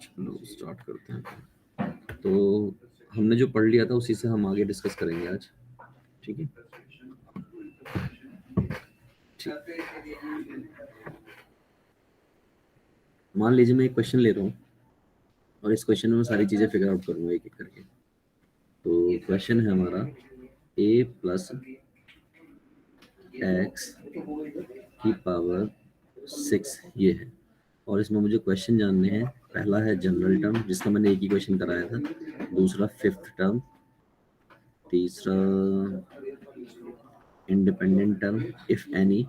चलो स्टार्ट करते हैं। तो हमने जो पढ़ लिया था उसी से हम आगे डिस्कस करेंगे आज, ठीक है? मान लीजिए मैं एक क्वेश्चन ले रहा हूँ और इस क्वेश्चन में मैं सारी चीजें फिगर आउट करूंगा एक एक करके। तो क्वेश्चन है हमारा a प्लस एक्स की पावर 6 ये है, और इसमें मुझे क्वेश्चन जानने हैं। पहला है जनरल टर्म जिसका मैंने एक ही क्वेश्चन कराया था, दूसरा फिफ्थ टर्म, तीसरा इंडिपेंडेंट टर्म इफ एनी,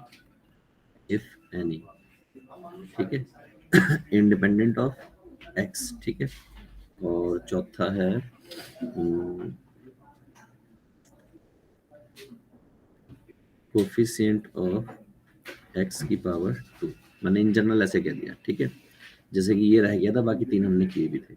ठीक है, इंडिपेंडेंट ऑफ एक्स, ठीक है, और चौथा है कोफिशिएंट ऑफ एक्स की पावर 2। मैंने इन जनरल ऐसे कह दिया, ठीक है, जैसे कि ये रह गया था, बाकी तीन हमने किए भी थे।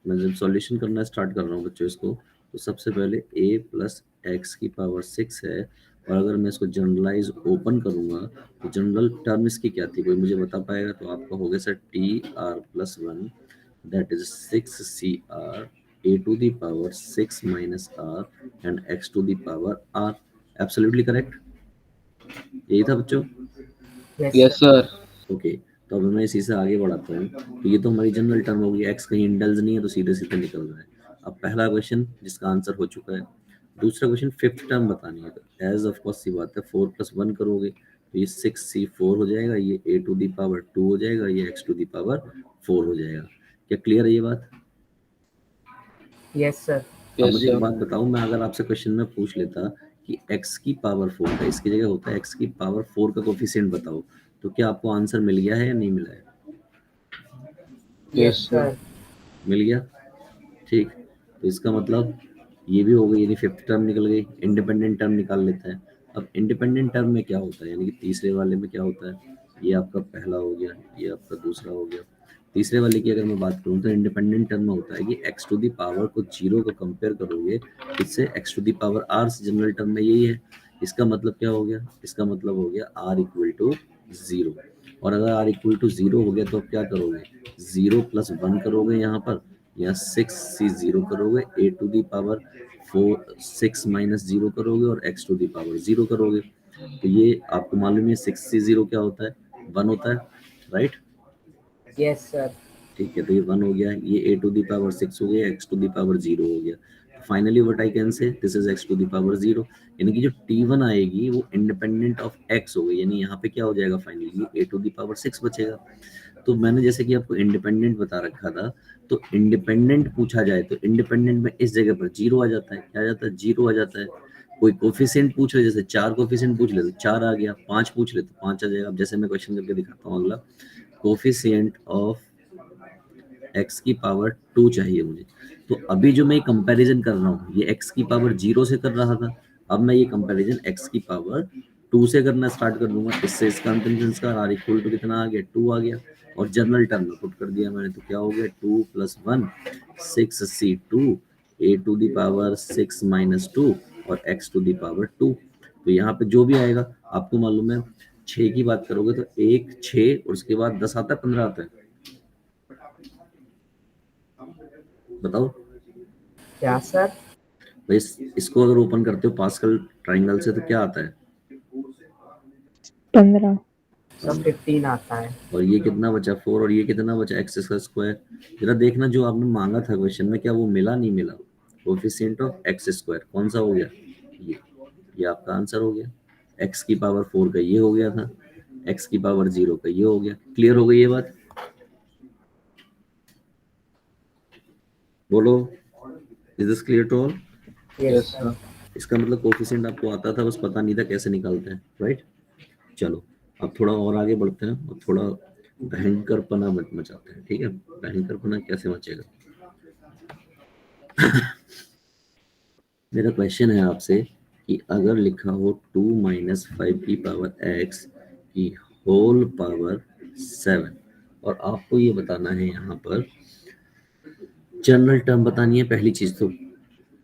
मैं जब सॉल्यूशन करना स्टार्ट कर रहा हूँ बच्चों इसको, तो सबसे पहले a प्लस एक्स की पावर 6 है, और अगर मैं इसको जनरलाइज ओपन करूंगा तो जनरल टर्म इसकी क्या थी, कोई मुझे बता पाएगा? तो आपका हो गया sir T R plus 1, that is 6 CR a to the power 6 minus r and x to the power r। Absolutely correct, यही था बच्चों? Yes sir. ओके, तो अब मैं इसी से आगे बढ़ाता हूँ। तो ये तो हमारी जनरल टर्म होगी, एक्स कहीं इंडल्ज नहीं है तो सीधे सीधे निकल रहा है। अब पहला क्वेश्चन जिसका आंसर हो चुका है। दूसरा क्वेश्चन फिफ्थ टर्म बतानी है, तो एज ऑफ कोर्स सी बात है 4 प्लस 1 करोगे तो ये 6C4 हो जाएगा, ये a टू दी पावर 2 हो जाएगा, ये x टू दी पावर 4 हो जाएगा। क्या क्लियर है ये बात? Yes sir. अब मुझे एक बात बताओ, मैं अगर आपसे क्वेश्चन में पूछ लेता कि x की पावर 4 का इसकी जगह होता है x की पावर 4 का कोफिशिएंट बताओ, तो क्या आपको आंसर मिल गया है या नहीं मिला है? Yes sir. मिल गया, ठीक। तो इसका मतलब ये भी हो गई, यानी फिफ्थ टर्म निकल गई। इंडिपेंडेंट टर्म निकाल लेते हैं। अब इंडिपेंडेंट टर्म में क्या होता है, यानी कि तीसरे वाले में क्या होता है? ये आपका पहला हो गया, ये आपका दूसरा हो गया। तीसरे वाले की अगर मैं बात करूँ तो इंडिपेंडेंट टर्म में होता है कि एक्स टू दी पावर को जीरो को कंपेयर करोगे इससे x to the power r से। जनरल टर्म में यही है। इसका मतलब क्या हो गया? इसका मतलब हो गया आर इक्वल टू 0। और अगर आर इक्वल टू 0 हो गया तो आप क्या करोगे? 0 प्लस 1 करोगे यहाँ पर, या 6C0 करोगे, a to the power 6 minus 0 करोगे और x टू दी पावर 0 करोगे। तो ये आपको मालूम है 6C0 क्या होता है? 1 होता है, राइट? Yes sir. ठीक है, तो ये 1 हो गया, ये a टू दी पावर 6 हो गया, x टू दी पावर 0 हो गया। Finally what I can say, this is x to the power 0। यानी कि जो t1 आएगी वो इंडिपेंडेंट ऑफ x हो गई, यानी यहाँ पे क्या हो जाएगा finally? a to the power 6 बचेगा। तो मैंने जैसे कि आपको इंडिपेंडेंट बता रखा था, तो इंडिपेंडेंट पूछा जाए तो इंडिपेंडेंट में इस जगह पर 0 आ जाता है। क्या आ जाता है? 0 आ जाता है। कोई कोफिशिएंट पूछ ले, जैसे 4 कोफिशिएंट पूछ ले तो 4 आ गया, 5 पूछ ले तो 5 आ जाएगा। अब जैसे मैं क्वेश्चन करके दिखाता हूँ अगला, कोफिशिएंट ऑफ x की पावर 2 चाहिए मुझे। तो अभी जो मैं कंपैरिजन कर रहा हूँ ये x की पावर 0 से कर रहा था, अब मैं ये कंपैरिजन x की पावर 2 से करना स्टार्ट कर दूंगा। इससे इसका अंतिम संस्कार r इक्वल टू कितना आ गया? 2 आ गया। और जनरल टर्म में पुट कर दिया मैंने, तो क्या हो गया? 2 plus 1 6C2 a to the power 6 minus 2 और x टू दी पावर 2। तो यहाँ पे जो भी आएगा आपको मालूम है, 6 की बात करोगे तो 1 6 और उसके बाद 10 आता है, 15 आता है। बताओ क्या सर? भाई, इसको अगर ओपन करते हो पास्कल ट्राइंगल से तो क्या आता है? 15। सब 15 आता है। और ये कितना बचा? 4। और ये कितना बचा? एक्स का स्क्वायर। जरा देखना जो आपने मांगा था क्वेश्चन में, क्या वो मिला? नहीं मिला। कोफिशिएंट ऑफ एक्स स्क्वायर कौन सा हो गया? ये आपका आंसर हो गया। एक्स की पावर 4 का ये हो गया था, एक्स की पावर 0 का ये हो गया। क्लियर हो गई ये बात? बोलो, is this clear to all? Yes sir. इसका मतलब कोफिशिएंट आपको आता था, बस पता नहीं था कैसे निकालते हैं, राइट? चलो अब थोड़ा और आगे बढ़ते हैं और थोड़ा भयंकरपना मचाते हैं, ठीक है? भयंकरपना कैसे मचेगा? मेरा क्वेश्चन है आपसे कि अगर लिखा हो 2 माइनस 5 की पावर x की होल पावर 7, और आपको ये बताना है यहाँ पर जनरल टर्म बतानी है पहली चीज तो,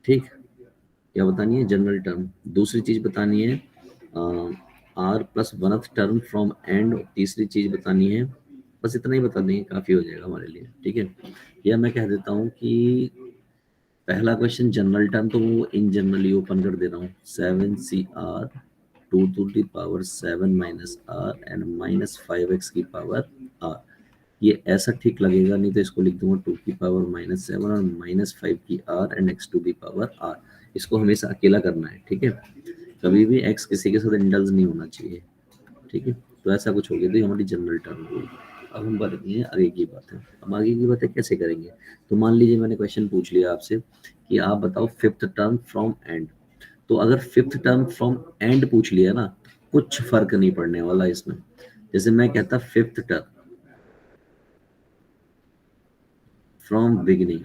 ठीक? क्या बतानी है? General term. दूसरी चीज बतानी है r plus 1th term from and. तीसरी चीज बतानी है बस इतना ही बता देंगे, काफी हो जाएगा हमारे लिए, ठीक है। या मैं कह देता हूँ कि पहला क्वेश्चन जनरल टर्म, तो वो इन जनरली ओपन कर दे रहा हूँ, 7CR 2 to the power 7 minus r and minus 5x की पावर r। ये ऐसा ठीक लगेगा, नहीं तो इसको लिख दूंगा 2 की पावर -7 और -5 की r and x to the power r। इसको हमेशा अकेला करना है, ठीक है। कभी भी x किसी के साथ इंडल्ज नहीं होना चाहिए, ठीक है। तो ऐसा कुछ हो गया, तो ये हमारी जनरल टर्म हुई। अब हम बढ़ते हैं आगे की बात है। अब आगे की बातें कैसे करेंगे, तो मान लीजिए मैंने क्वेश्चन पूछ लिया आपसे कि आप बताओ फिफ्थ टर्म फ्रॉम एंड। तो अगर फिफ्थ टर्म फ्रॉम एंड पूछ लिया ना, कुछ फर्क नहीं पड़ने वाला इसमें। जैसे मैं कहता फिफ्थ टर्म फ्रॉम बिगिनिंग,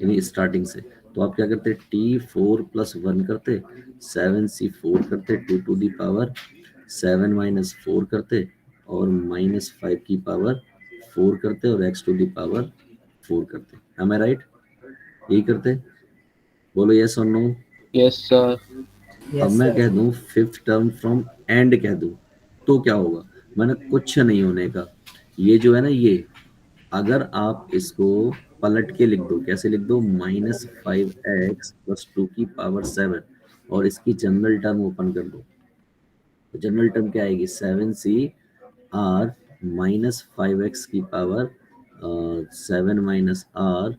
यानी स्टार्टिंग से, तो आप क्या करते, T4 + 1 करते, 7C4 करते, 2 to the power 7 - 4 करते, और -5 की पावर 4 करते, और x टू दी पावर 4 करते। am I right? यही करते, बोलो यस और नो। Yes, sir. अब Yes, मैं sir. कह दूं फिफ्थ टर्म फ्रॉम एंड कह दूं, तो क्या होगा, मैंने कुछ नहीं होने का। ये जो है ना, ये अगर आप इसको पलट के लिख दो, कैसे लिख दो, -5x + 2 की पावर 7, और इसकी जनरल टर्म ओपन कर दो, तो जनरल टर्म क्या आएगी, 7CR -5x की पावर 7 - r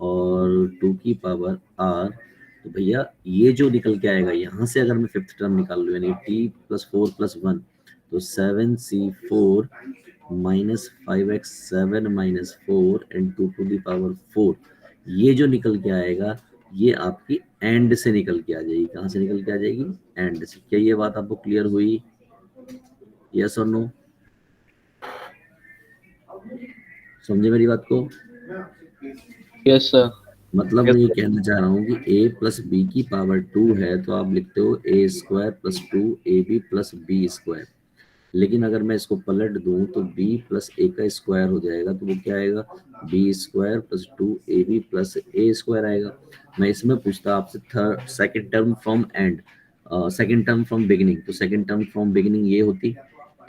और 2 की पावर r। तो भैया ये जो निकल के आएगा यहाँ से, अगर मैं फिफ्थ टर्म निकाल लूँ, यानी T+4 + 1, तो 7C4 -5x 7 - 4 and 2 to the power 4, ये जो निकल के आएगा, ये आपकी एंड से निकल के आ जाएगी। कहाँ से निकल के आ जाएगी, एंड से। क्या ये बात आपको क्लियर हुई, यस और नो? समझे मेरी बात को? Yes, sir. मतलब Yes, मैं ये sir. कहना चाह रहा हूँ कि a + b की पावर 2 है, तो आप लिखते हो a² + 2ab + b²। लेकिन अगर मैं इसको पलट दूं तो b + a का स्क्वायर हो जाएगा, तो वो क्या आएगा, b² + 2ab + a² आएगा। मैं इसमें पूछता आपसे third second term from and, second term from beginning, तो सेकंड टर्म फ्रॉम बिगिनिंग ये होती,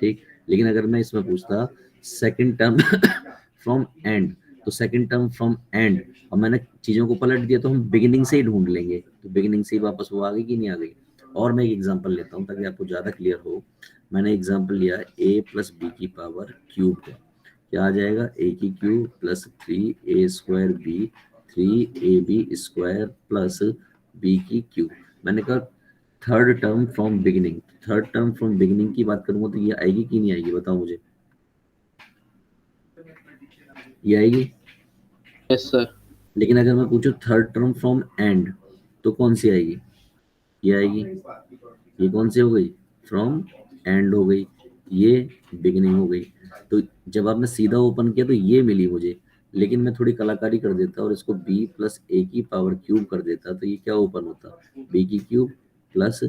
ठीक। लेकिन अगर मैं इसमें पूछता सेकंड टर्म फ्रॉम एंड, तो सेकंड टर्म फ्रॉम एंड, और मैंने चीजों को पलट दिया, तो हम बिगिनिंग से ही ढूंढ लेंगे, तो बिगिनिंग से ही वापस वो आ गई कि नहीं आ गई। और मैं एक एग्जांपल लेता हूँ ताकि आपको ज्यादा क्लियर हो। मैंने एग्जांपल लिया a + b की पावर क्यूब का, क्या आ जाएगा, a की cube + 3a² b 3ab² + b की क्यूब। मैंने कहा third term from beginning, third term from beginning की बात करूंगा तो ये आएगी कि नहीं आएगी, बताओ मुझे, ये आएगी। Yes, sir. लेकिन अगर मैं पूछूं थर्ड टर्म फ्रॉम एंड, तो कौन सी आएगी, ये आएगी। ये कौन सी हो गई, फ्रॉम एंड हो गई, ये बिगिनिंग हो गई। तो जब आपने सीधा ओपन किया तो ये मिली मुझे, लेकिन मैं थोड़ी कलाकारी कर देता और इसको b + a की पावर क्यूब कर देता, तो ये क्या ओपन होता, b की क्यूब +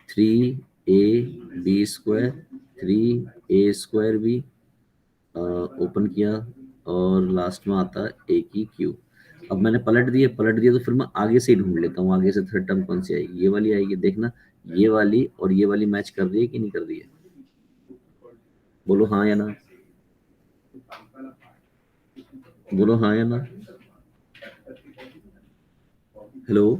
3ab² 3a² ओपन किया, और लास्ट में आता है a की क्यूब। अब मैंने पलट दिए तो फिर मैं आगे से ही ढूंढ लेता हूँ, आगे से थर्ड टर्म कौन सी आएगी, ये वाली आएगी। देखना ये वाली और ये वाली मैच कर रही है कि नहीं कर रही है, बोलो हाँ या ना, बोलो हाँ या ना। हेलो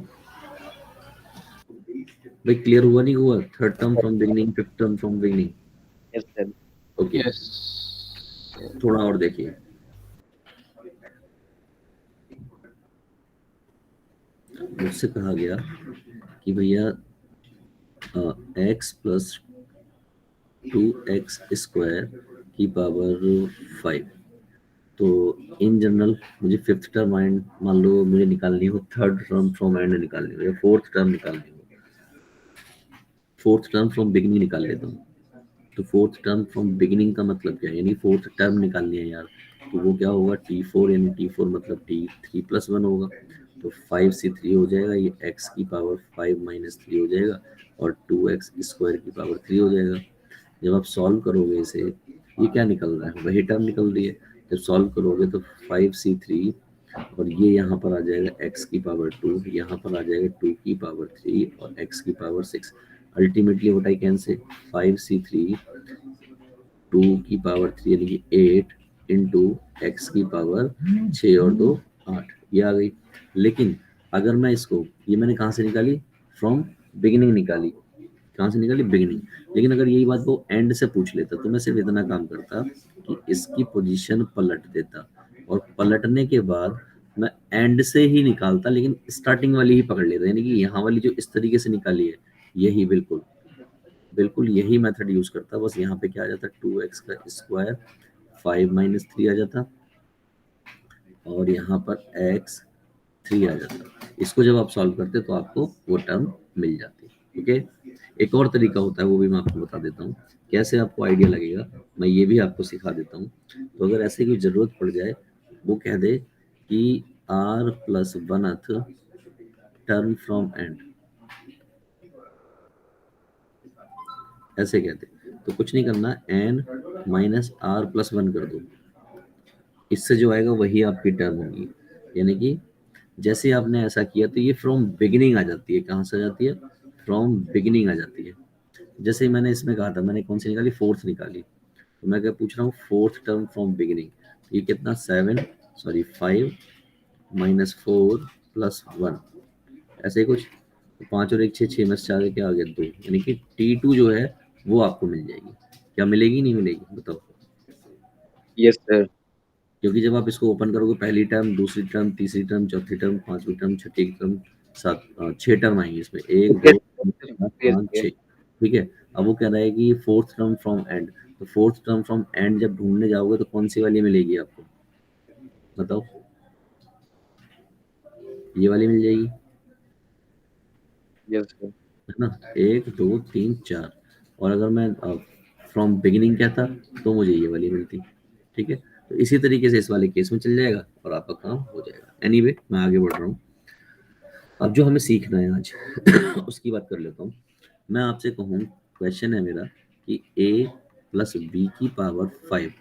भाई, क्लियर हुआ नहीं हुआ, third term from beginning, fifth term from beginning, Yes, sir. Okay. Yes. थोड़ा और देखिए, मुझसे कहा गया कि भैया x + 2x² की पावर 5, तो इन जनरल मुझे फिफ्थ टर्म एंड मान लो मुझे निकालनी हो, थर्ड टर्म फ्रॉम एंड निकालनी हो, या फोर्थ टर्म निकालनी हो, फोर्थ टर्म फ्रॉम बिगिनिंग निकाल लेता हूँ। तो फोर्थ टर्म फ्रॉम बिगिनिंग का मतलब क्या है, यानी फोर्थ टर्म निकालनी है यार, तो वो क्या होगा, T4, यानी T4 मतलब T3 + 1 होगा, तो 5C3 हो जाएगा, ये x की पावर 5 - 3 हो जाएगा, और 2x² की पावर 3 हो जाएगा। जब आप सॉल्व करोगे इसे, ये क्या निकल रहा है, वही टर्म निकल रही है। जब सॉल्व करोगे तो 5C3, और ये यहाँ पर आ जाएगा x की पावर 2, यहाँ पर आ जाएगा 2 की पावर 3 और x की power 6। Ultimately what I can से, 5C3 2 की पावर 3 यानी कि 8 इंटू एक्स की पावर 6 और 2 8, ये आ गई। लेकिन अगर मैं इसको, ये मैंने कहाँ से निकाली, फ्रॉम बिगिनिंग निकाली, कहाँ से निकाली, बिगिनिंग। लेकिन अगर यही बात वो एंड से पूछ लेता तो मैं सिर्फ इतना काम करता कि इसकी पोजीशन पलट देता, और पलटने के बाद मैं एंड से ही निकालता, लेकिन स्टार्टिंग वाली ही पकड़ लेता, यानी कि यहाँ वाली जो इस तरीके से निकाली है यही बिल्कुल बिल्कुल यही मेथड यूज करता। बस यहाँ पे क्या आ जाता, 2x का स्क्वायर 5 माइनस 3 आ जाता, और यहाँ पर x 3 आ जाता। इसको जब आप सॉल्व करते तो आपको वो टर्म मिल जाती। ओके, एक और तरीका होता है, वो भी मैं आपको बता देता हूँ कैसे आपको आइडिया लगेगा, मैं ये भी आपको सिखा देता हूँ। तो अगर ऐसे कोई जरूरत पड़ जाए, वो कह दे कि r plus 1th term from and, ऐसे कहते, तो कुछ नहीं करना, n माइनस आर प्लस 1 कर दो, इससे जो आएगा वही आपकी टर्म होगी। यानी कि जैसे आपने ऐसा किया तो ये फ्रॉम बिगिनिंग आ जाती है। कहाँ से आ जाती है, फ्रॉम बिगिनिंग आ जाती है। जैसे ही मैंने इसमें कहा था, मैंने कौन सी निकाली, फोर्थ निकाली, तो मैं क्या पूछ रहा हूँ, फोर्थ टर्म फ्रॉम बिगिनिंग, ये कितना, 5 माइनस 4 प्लस 1, ऐसे ही कुछ। तो 5 और 1 6, 6 में से 4 क्या आ गया, 2, यानी कि T2 जो है वो आपको मिल जाएगी। क्या मिलेगी, नहीं मिलेगी, बताओ। Yes sir. क्योंकि जब आप इसको ओपन करोगे, पहली टर्म, दूसरी टर्म, तीसरी टर्म, चौथी टर्म, पांचवी टर्म, छठी टर्म, 6 टर्म आएंगे इसमें, 1 2 3 4 5 6, ठीक है। अब वो कह रहा है कि फोर्थ टर्म फ्रॉम एंड, तो फोर्थ टर्म फ्रॉम एंड जब ढूंढने जाओगे तो कौन सी वाली मिलेगी आपको, बताओ। ये वाली मिल जाएगी, यस सर। है ना, 1 2 3 4। और अगर मैं फ्रॉम बिगिनिंग कहता तो मुझे ये वाली मिलती, ठीक है। तो इसी तरीके से इस वाले केस में चल जाएगा और आपका काम हो जाएगा। एनीवे, मैं आगे बढ़ रहा हूँ। अब जो हमें सीखना है आज उसकी बात कर लेता हूँ। मैं आपसे कहूँ, क्वेश्चन है मेरा कि a प्लस बी की पावर 5,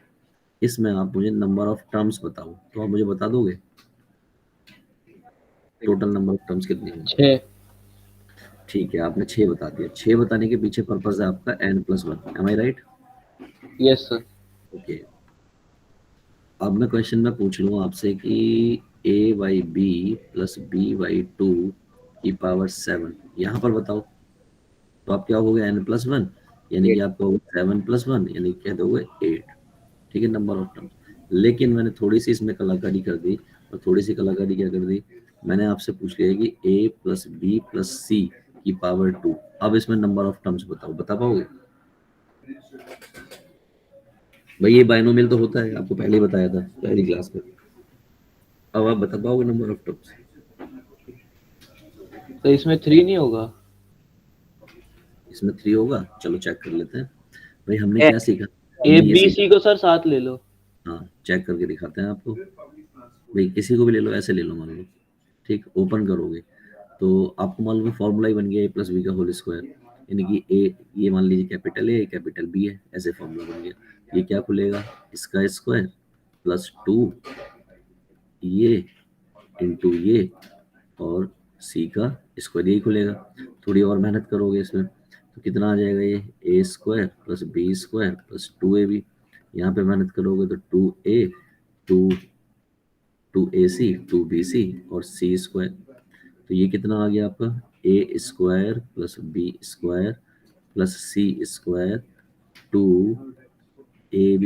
इसमें आप मुझे नंबर ऑफ टर्म्स बताओ, तो आप मुझे बता दोगे टोटल नंबर ऑफ टर्म्स कितनी होंगी। 6। ठीक है, आपने 6 बता दिया। 6 बताने के पीछे पर्पज है आपका n+1, M I right. Yes sir. Okay, अब मैं क्वेश्चन में पूछ लूँ आपसे कि a/b प्लस b/2 की पावर 7, यहाँ पर बताओ। तो आप क्या हो गया, n+1, यानी कि आपका होगा 7+1, यानी कह दोगे 8, ठीक है, नंबर ऑफ टर्म्स। लेकिन मैंने थोड़ी सी इसमें कलाकारी कर दी, और थोड़ी सी कलाकारी क्या कर दी, मैंने आपसे पूछ लिया कि a प्लस बी प्लस सी की पावर 2, अब इसमें नंबर ऑफ टर्म्स बताओ, बता पाओगे भाई। ये बाइनोमियल तो होता है, आपको पहले ही बताया था पहली क्लास में। अब आप बता पाओगे नंबर ऑफ टर्म्स। तो इसमें 3 नहीं होगा। इसमें 3 होगा, चलो चेक कर लेते हैं। भाई हमने क्या सीखा, ए हमने ये बी सीखा, सी को सर साथ ले लो। हाँ चेक करके दिखाते हैं आपको। भाई किसी को भी ले लो, ऐसे ले लो, मान लो, ठीक, ओपन करोगे तो आपको मालूम है फॉर्मूला ही बन गया, a प्लस बी का होल स्क्वायर, यानी कि ए, ये मान लीजिए कैपिटल ए कैपिटल बी है, ऐसे फॉर्मूला बन गया। ये क्या खुलेगा, इसका स्क्वायर प्लस 2 ये इंटू ये, और सी का स्क्वायर, यही खुलेगा। थोड़ी और मेहनत करोगे इसमें तो कितना आ जाएगा, ये A square plus B square plus 2ab। यहाँ पे मेहनत करोगे तो 2a, 2ac, 2bc और सी स्क्वायर। तो ये कितना आ गया आपका, A square plus B square plus C square, 2ab,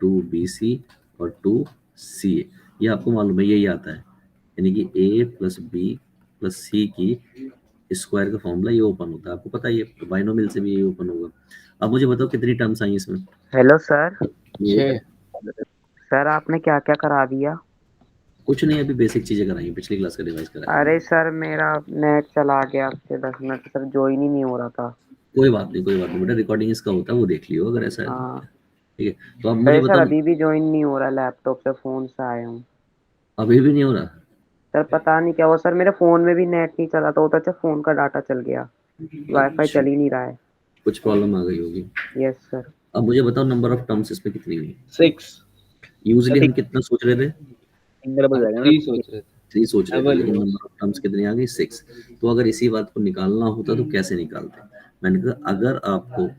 2bc और 2ca। ये आपको मालूम है, यही आता है, यानी कि a प्लस बी प्लस सी की स्क्वायर का फॉर्मूला ये ओपन होता है, आपको पता ही है, तो बाइनोमियल से भी ये ओपन होगा। अब मुझे बताओ कितनी टर्म्स आई इसमें। Hello sir. ये 6। सर आपने क्या क्या करा दिया? कुछ नहीं, अभी बेसिक चीजें कराई, पिछली क्लास का रिवाइज कराया अरे हमने। सर मेरा नेट चला गया अब से 10 मिनट, सर ज्वाइन ही नहीं हो रहा था। कोई बात नहीं, कोई बात नहीं बेटा, रिकॉर्डिंग इसका होता है, वो देख लियो अगर ऐसा है तो। हाँ। ठीक है, तो अब मुझे अरे सर बताओ। अभी भी ज्वाइन नहीं हो रहा, लैपटॉप से फोन से आया हूँ। अभी भी नहीं हो रहा, सर पता नहीं क्या हुआ सर, मेरे फोन में भी नेट नहीं चला था, अच्छा फोन का डाटा चल गया, वाईफाई अच्छा चल ही नहीं रहा है। कुछ प्रॉब्लम आ गई होगी। Yes sir. अब मुझे बताओ नंबर ऑफ टर्म्स इसमें कितनी हुई। 6। यूजुअली हम कितना सोच रहे थे, हम 3 सोच रहे थे। 3 सोच रहे थे, डबल लेकिन नंबर ऑफ टर्म्स कितनी आ गई, 6। तो अगर इसी बात को निकालना होता तो कैसे निकालते, मैंने कहा अगर आपको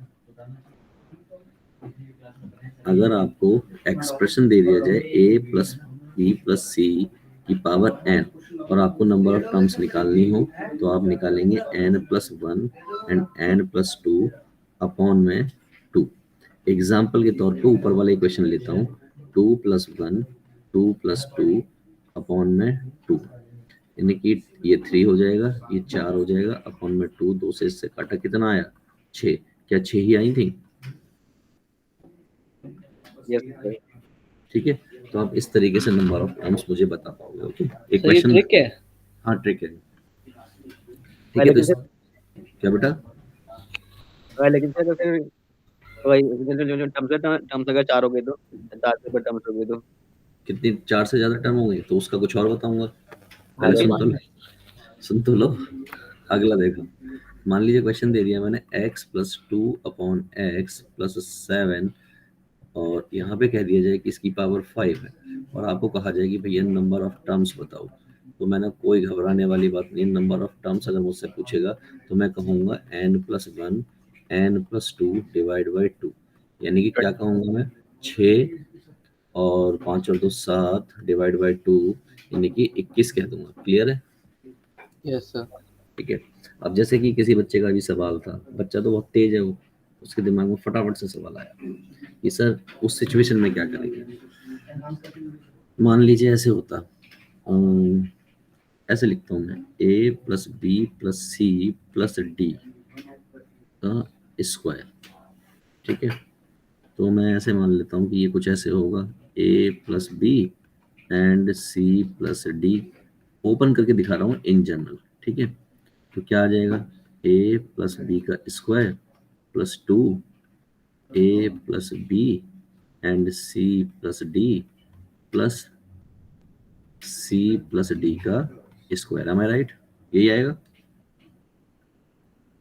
अगर आपको एक्सप्रेशन दे दिया जाए a प्लस बी प्लस सी की पावर n और आपको नंबर ऑफ टर्म्स निकालनी हो तो आप निकालेंगे n plus one and n plus two upon में 2। एग्जाम्पल के तौर पे ऊपर वाला इक्वेशन लेता हूँ, 2 plus one 2 plus two upon में 2, यानी कि ये 3 हो जाएगा, ये 4 हो जाएगा अपॉन में 2, 2 से इससे काटा कितना आया 6। क्या 6 ही आई थी? Yes sir. ठीक है, तो आप इस तरीके से नंबर ऑफ टर्म्स मुझे बता पाओगे। ओके, एक सर ये क्वेश्चन। ट्रिक है। हाँ, ट्रिक है। ठीक है, लेकिन तो सर क्या बेटा? लेकिन सर फिर वही जो टर्म्स अगर 4 हो गए तो 4 से ऊपर टर्म्स हो गए तो कितनी 4 से ज्यादा टर्म हो गई तो उसका कुछ और बताऊंगा, पहले अगर सुन मान तो लो, सुन तो लो। अगला देखो, मान लीजिए क्वेश्चन दे दिया मैंने x plus two upon x plus 7 और यहाँ पे कह दिया जाए कि इसकी पावर 5 है और आपको कहा जाए कि भैया नंबर ऑफ टर्म्स बताओ। तो मैंने कोई घबराने वाली बात नहीं, नंबर ऑफ टर्म्स अगर मुझसे पूछेगा तो मैं कहूँगा n plus one n plus two divide by 2, यानी कि क्या कहूँगा मैं 6 और 5 और 2 7 डिवाइड बाई 2, यानी कि 21 कह दूंगा। क्लियर है? Yes sir. ठीक है, अब जैसे कि किसी बच्चे का भी सवाल था, बच्चा तो बहुत तेज है, वो उसके दिमाग में फटाफट से सवाल आया कि सर उस सिचुएशन में क्या करेंगे। मान लीजिए ऐसे होता, ऐसे लिखता हूँ मैं a plus b plus c plus d का स्क्वायर। ठीक है, तो मैं ऐसे मान लेता हूँ कि ये कुछ ऐसे होगा, a plus b and c plus d, open करके दिखा रहा हूँ इन जनरल। ठीक है, तो क्या आ जाएगा a प्लस बी का square plus two a plus b and c plus d plus c plus d का स्क्वायर। Am I right? यही आएगा।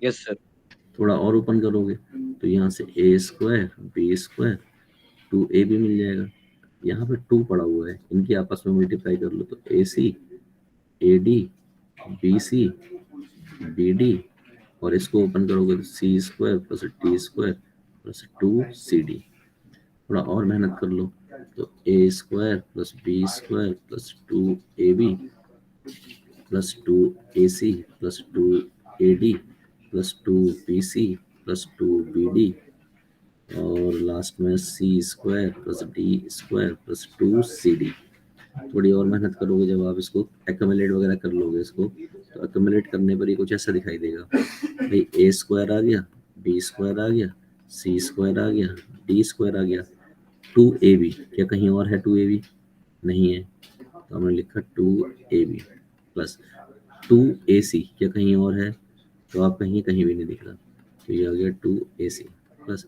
Yes sir. थोड़ा और ओपन करोगे तो यहाँ से ए स्क्वायर बी स्क्वायर 2a भी मिल जाएगा। यहाँ पे 2 पड़ा हुआ है, इनकी आपस में मल्टीप्लाई कर लो तो A C A D B C B D, और इसको ओपन करोगे तो C square plus D square plus 2cd। थोड़ा और मेहनत कर लो तो A square plus B square plus 2ab plus 2ac plus 2ad plus 2bc plus 2bd और लास्ट में C square plus D square plus 2cd। थोड़ी और मेहनत करोगे, जब आप इसको एक्यूमुलेट वगैरह कर लोगे इसको, तो एक्यूमुलेट करने पर ये कुछ ऐसा दिखाई देगा भाई, ए स्क्वायर आ गया, बी स्क्वायर आ गया, सी स्क्वायर आ गया, डी स्क्वायर आ गया, 2ab। क्या कहीं और है 2ab? नहीं है, तो हमने लिखा 2ab प्लस 2ac। क्या कहीं और है? तो आप कहीं कहीं भी नहीं दिख रहा, तो ये आ गया 2ac प्लस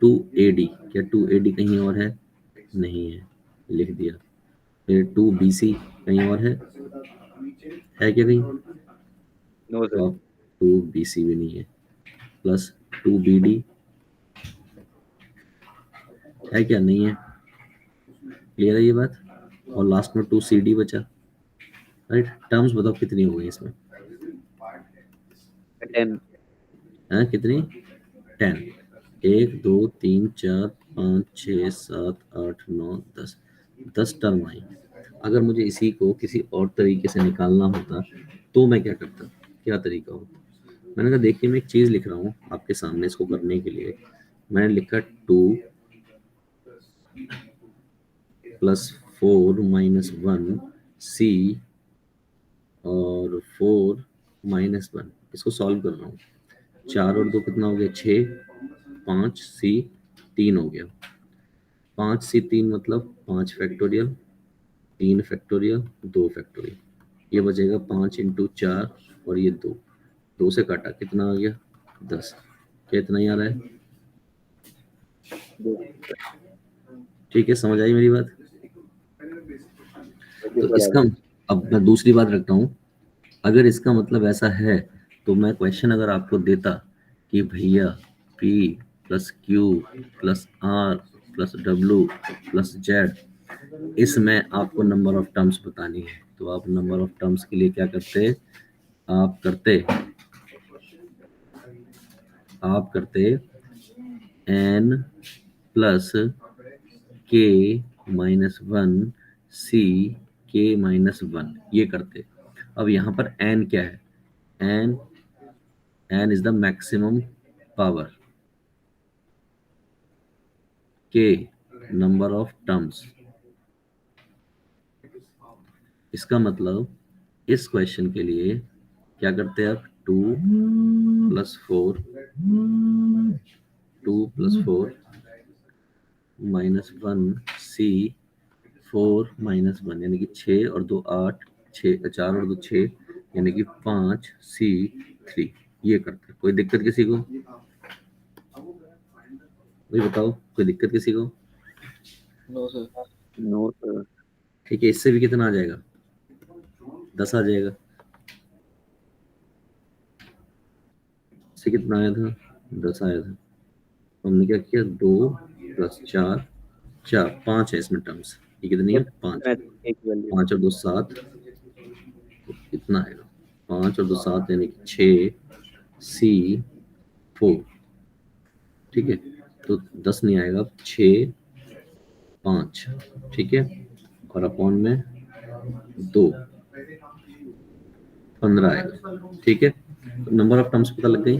2ad। क्या 2ad कहीं और है? नहीं है, लिख दिया। फिर 2bc कहीं और है क्या कहीं? No sir. तो आप 2bc भी नहीं है, प्लस 2bd है क्या? नहीं है। क्लियर है ये बात? और लास्ट में 2cd बचा। राइट, टर्म्स बताओ कितनी हो गई इसमें? 10। है कितनी? 10। 1 2 3 4 5 6 7 8 9 10, 10 टर्म आई। अगर मुझे इसी को किसी और तरीके से निकालना होता तो मैं क्या करता, क्या तरीका होता? मैंने कहा देखिए मैं एक चीज लिख रहा हूँ आपके सामने, इसको करने के लिए मैंने लिखा 2 प्लस 4 माइनस 1 सी और 4 माइनस 1, इसको सॉल्व कर रहा हूँ। 4 और 2 कितना हो गया? 6, 5 सी 3 हो गया। 5 सी 3 मतलब 5 फैक्टोरियल, 3 फैक्टोरियल 2 फैक्टोरियल, ये बचेगा 5 इंटू 4 और ये 2, 2 से काटा कितना आ गया? 10। क्या इतना ही आ रहा है? ठीक है, समझ आई मेरी बात? तो इसका, अब मैं दूसरी बात रखता हूँ, अगर इसका मतलब ऐसा है तो मैं क्वेश्चन अगर आपको देता कि भैया P plus q plus r plus डब्ल्यू प्लस जेड, इसमें आपको नंबर ऑफ टर्म्स बतानी है, तो आप नंबर ऑफ टर्म्स के लिए क्या करते? आप करते n plus k minus 1 c k minus 1 ये करते। अब यहाँ पर n क्या है? n is the maximum power, k number of terms. इसका मतलब इस क्वेश्चन के लिए क्या करते हैं आप? 2 + 4 2 + 4 -1 c 4 - 1 यानी कि 6 और 2 8, 6 4 और 2 6 यानी कि 5 c 3 ये करते हैं। कोई दिक्कत किसी को? भाई बताओ, कोई दिक्कत किसी को? No sir. No sir. ठीक है, इससे भी कितना आ जाएगा? 10 आ जाएगा। इससे कितना आया था? 10 आया था। हमने क्या किया? 2 + 4 4 5 है इसमें टर्म्स। ये कितनी है? 5। एक वैल्यू 5 और 2 7, तो कितना आएगा? 5 और 2 7 यानी कि 6 c 4। ठीक है, तो 10 नहीं आएगा, 6 5। ठीक है, और अपॉन में 2 15 आएगा। ठीक है, नंबर ऑफ टर्म्स पता लग गई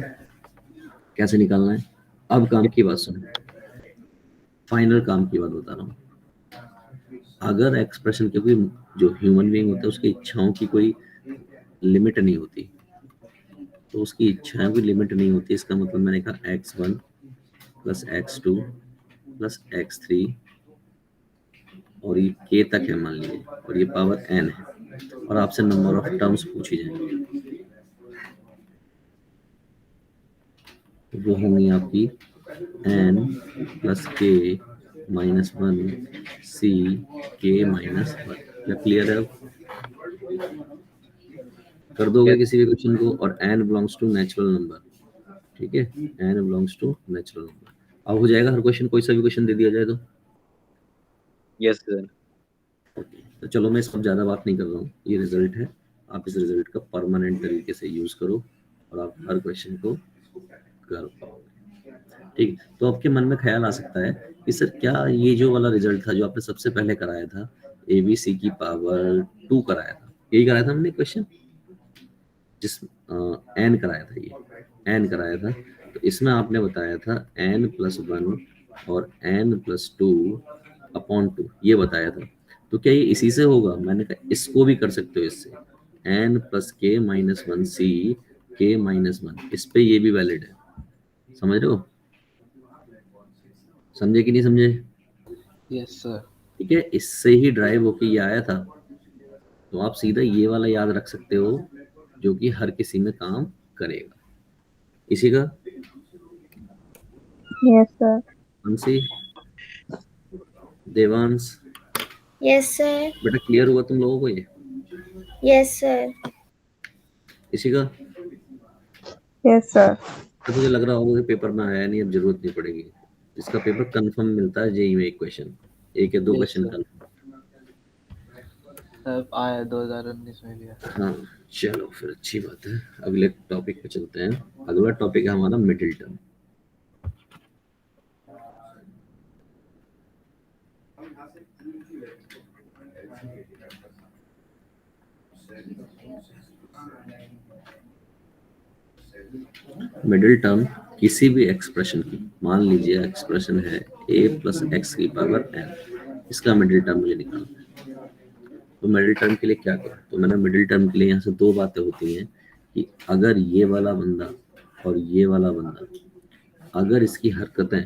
कैसे निकालना है। अब काम की बात सुनो, फाइनल काम की बात बता रहा हूँ। अगर एक्सप्रेशन के कोई जो ह्यूमन बीइंग होता है उसकी इच्छाओं की कोई लिमिट नहीं होती, तो उसकी इच्छाओं की लिमिट नहीं होती, इसका मतलब मैंने कहा x1 + x2 + x3 और ये k तक है मान लीजिए, और ये पावर n है, और आपसे नंबर ऑफ टर्म्स पूछी जाएंगी, वो होंगी आपकी n + k - 1 c k - 1। क्या क्लियर है? अब कर दोगे किसी भी क्वेश्चन को, और n belongs to natural number. ठीक है, n belongs to natural number. अब हो जाएगा हर क्वेश्चन, कोई सा भी क्वेश्चन दे दिया जाए तो। Yes sir. तो चलो मैं इस पर ज़्यादा बात नहीं कर रहा हूँ, ये रिजल्ट है, आप इस रिजल्ट का परमानेंट तरीके से यूज़ करो और आप हर क्वेश्चन को कर पाओगे। ठीक, तो आपके मन में ख्याल आ सकता है कि सर क्या ये जो वाला रिजल्ट था जो आपने सबसे पहले कराया था, ABC की पावर 2 कराया था, यही कराया था हमने क्वेश्चन, जिस n कराया था, ये n कराया था, तो इसमें आपने बताया था n + 1 और n + 2 अपॉन 2 ये बताया था। तो क्या ये इसी से होगा? मैंने कहा इसको भी कर सकते हो इससे, n + k - 1 c k - 1, इस पे ये भी वैलिड है। समझ रहे हो? समझे कि नहीं समझे? Yes sir. ठीक है, इससे ही ड्राइव होके ये आया था, तो आप सीधा ये वाला याद रख सकते हो जो कि हर किसी में काम करेगा। किसी का? Yes, sir. अंशी, देवांश, Yes, sir. बेटा क्लियर हुआ तुम लोगों को ये? Yes, sir. किसी का? Yes, sir. तो मुझे लग रहा होगा कि पेपर में आया नहीं, अब जरूरत नहीं पड़ेगी। इसका पेपर कंफर्म मिलता है जेई में, एक क्वेश्चन, एक या दो Yes, question sir. Confirm. Sir आया 2019 में लिया। हाँ चलो फिर अच्छी बात है, अगले टॉपिक पे चलते हैं। अगला टॉपिक है हमारा मिडिल टर्म। मिडिल टर्म किसी भी एक्सप्रेशन की, मान लीजिए एक्सप्रेशन है a + x की पावर n, इसका मिडिल टर्म मुझे निकालना है। तो मिडिल टर्म के लिए क्या करें? तो मैंने मिडिल टर्म के लिए यहाँ से दो बातें होती हैं कि अगर ये वाला बंदा और ये वाला बंदा, अगर इसकी हरकतें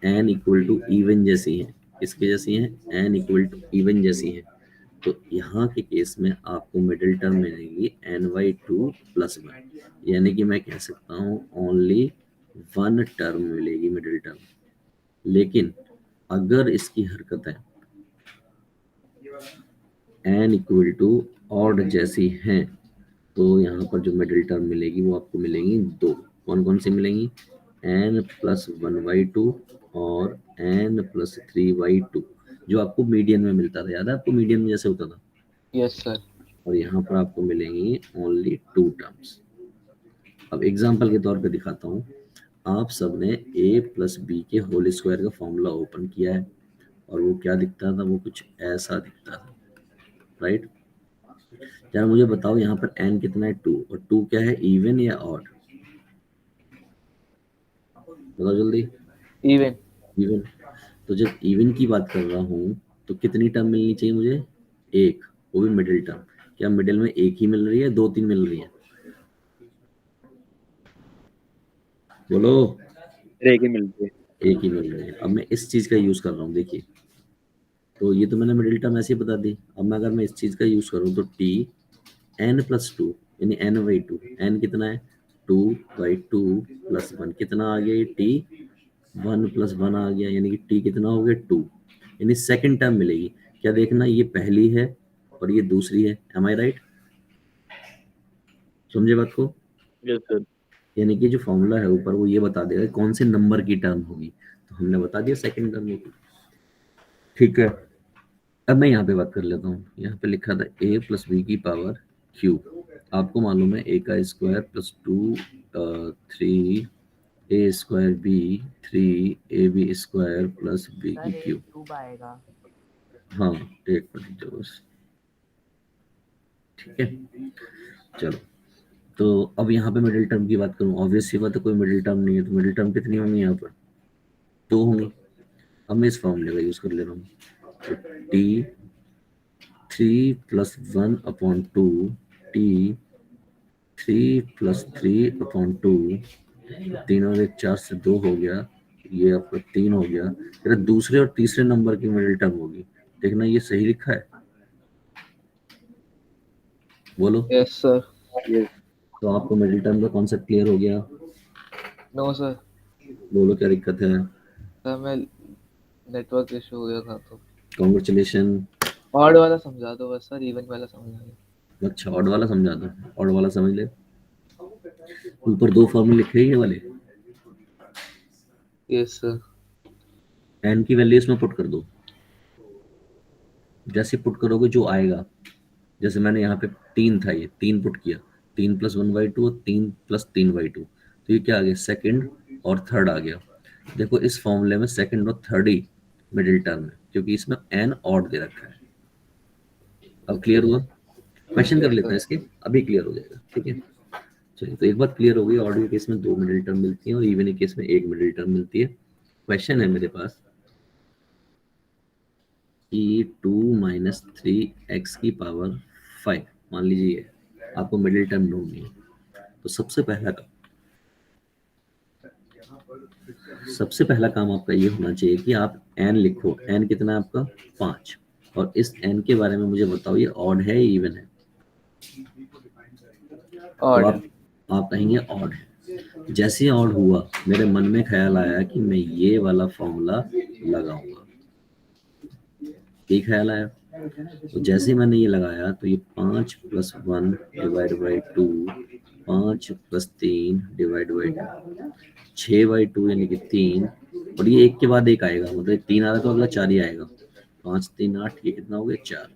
n = इवन जैसी हैं, इसके जैसी हैं, n = इवन जैसी हैं, तो यहाँ के केस में आपको मिडिल टर्म मिलेगी ny2 + 1, यानी कि मैं कह सकता हूँ ओनली 1 टर्म मिलेगी मिडिल टर्म। लेकिन अगर इसकी हरकतें n = ऑड जैसी हैं, तो यहाँ पर जो मिडिल टर्म मिलेगी वो आपको मिलेंगी दो। कौन कौन सी मिलेंगी? n + 1/2 और n + 3/2, जो आपको मीडियन में मिलता था, याद है आपको मीडियन में जैसे होता था। Yes sir. और यहाँ पर आपको मिलेंगी ओनली 2 टर्म्स। अब एग्जांपल के तौर पे दिखाता हूँ। आप सबने a + b के होल स्क्वायर का फॉर्मूला ओपन किया है और वो क्या दिखता था, वो कुछ ऐसा दिखता था, राइट। यार मुझे बताओ यहाँ पर n कितना है 2, और 2 क्या है, इवन या ऑड, बताओ जल्दी। इवन। इवन। तो जब इवन की बात कर रहा हूँ तो कितनी टर्म मिलनी चाहिए मुझे, एक, वो भी मिडिल टर्म। क्या मिडिल में एक ही मिल रही है, दो तीन मिल रही है, बोलो। एक ही मिलती है। एक ही मिल रही है। अब मैं इस चीज का यूज कर रहा हूँ, देखिए, तो ये तो मैंने मिडिल टर्म ऐसे ही बता दी। अब मैं अगर मैं इस चीज का यूज करूँ तो टी n+2 यानी n/2, n कितना है 2/2 प्लस 1 कितना आ गया, ये t 1+1 आ गया, यानी कि t कितना हो गया 2, यानी सेकंड टर्म मिलेगी। क्या देखना, ये पहली है और ये दूसरी है, एम आई राइट, समझे बात को। Yes sir. यानी कि जो फॉर्मूला है ऊपर वो ये बता देगा कौन से नंबर की टर्म होगी, तो हमने बता दिया सेकंड टर्म होगी, ठीक है। अब मैं यहाँ पे बात कर लेता हूँ, यहाँ पे लिखा था a+b⁴ आपको मालूम है a का square plus 2 3 a² b 3 ab² plus b³ आएगा। हाँ, एक मिनट दो बस, ठीक है। चलो, तो अब यहाँ पे मिडिल टर्म की बात करूँ, ऑब्वियस सी बात है कोई मिडिल टर्म नहीं है, तो मिडिल टर्म कितनी होंगी यहाँ पर, 2 होंगी। अब मैं इस फॉर्मूले का यूज कर ले रहा हूँ, तो t 3+1/2 t 3+3/2, तीन और एक 4 से 2 हो गया, ये आपका 3 हो गया। फिर दूसरे और तीसरे नंबर की मिडिल टर्म होगी, देखना ये सही लिखा है, बोलो। Yes sir. तो आपको मिडिल टर्म का कॉन्सेप्ट क्लियर हो गया, नो सर। बोलो क्या दिक्कत है। सर मैं नेटवर्क इशू हो गया था तो कॉन्ग्रेचुलेशन। ऑड वाला समझा दो बस सर, इवन वाला समझा दो। अच्छा, ऑड वाला समझा दो, ऑड वाला समझ ले। ऊपर दो फॉर्मूले लिखे हैं ये वाले, यस सर। एन की वैल्यू इसमें पुट कर दो, जैसे पुट करोगे जो आएगा, जैसे मैंने यहाँ पे 3 था, ये 3 पुट किया, 3+1/2 और 3+3/2, तो ये क्या आ गया, सेकंड और थर्ड आ गया। देखो इस फॉर्मूले में सेकंड और थर्ड ही मिडिल टर्म है, क्योंकि इसमें एन ऑड दे रखा है। अब क्लियर हुआ, क्वेश्चन कर लेते हैं इसके, अभी क्लियर हो जाएगा, ठीक है। चलिए, तो एक बात क्लियर हो गई, ऑड के केस में 2 मिडिल टर्म मिलती है और इवन के केस में 1 मिडिल टर्म मिलती है। क्वेश्चन है मेरे पास कि 2 - 3x⁵ मान लीजिए आपको मिडिल टर्म ढूंढनी है, तो सबसे पहला काम आपका ये होना चाहिए कि आप n लिखो, n कितना है आपका 5, और इस n के बारे में मुझे बताओ ये ऑड है या इवन है, तो ऑड। आप कहेंगे ऑड है। जैसे ऑड हुआ मेरे मन में ख्याल आया कि मैं ये वाला फॉर्मूला लगाऊंगा, ये ख्याल आया, तो जैसे मैंने ये लगाया तो ये 5+1 डिवाइड बाई 2, 5+3 डिवाइड बाई 2, 6/2 यानी कि 3, और ये एक के बाद एक आएगा, मतलब 3 आ रहा तो अगला 4 ही आएगा, 5 3 8, ये कितना हो गया 4।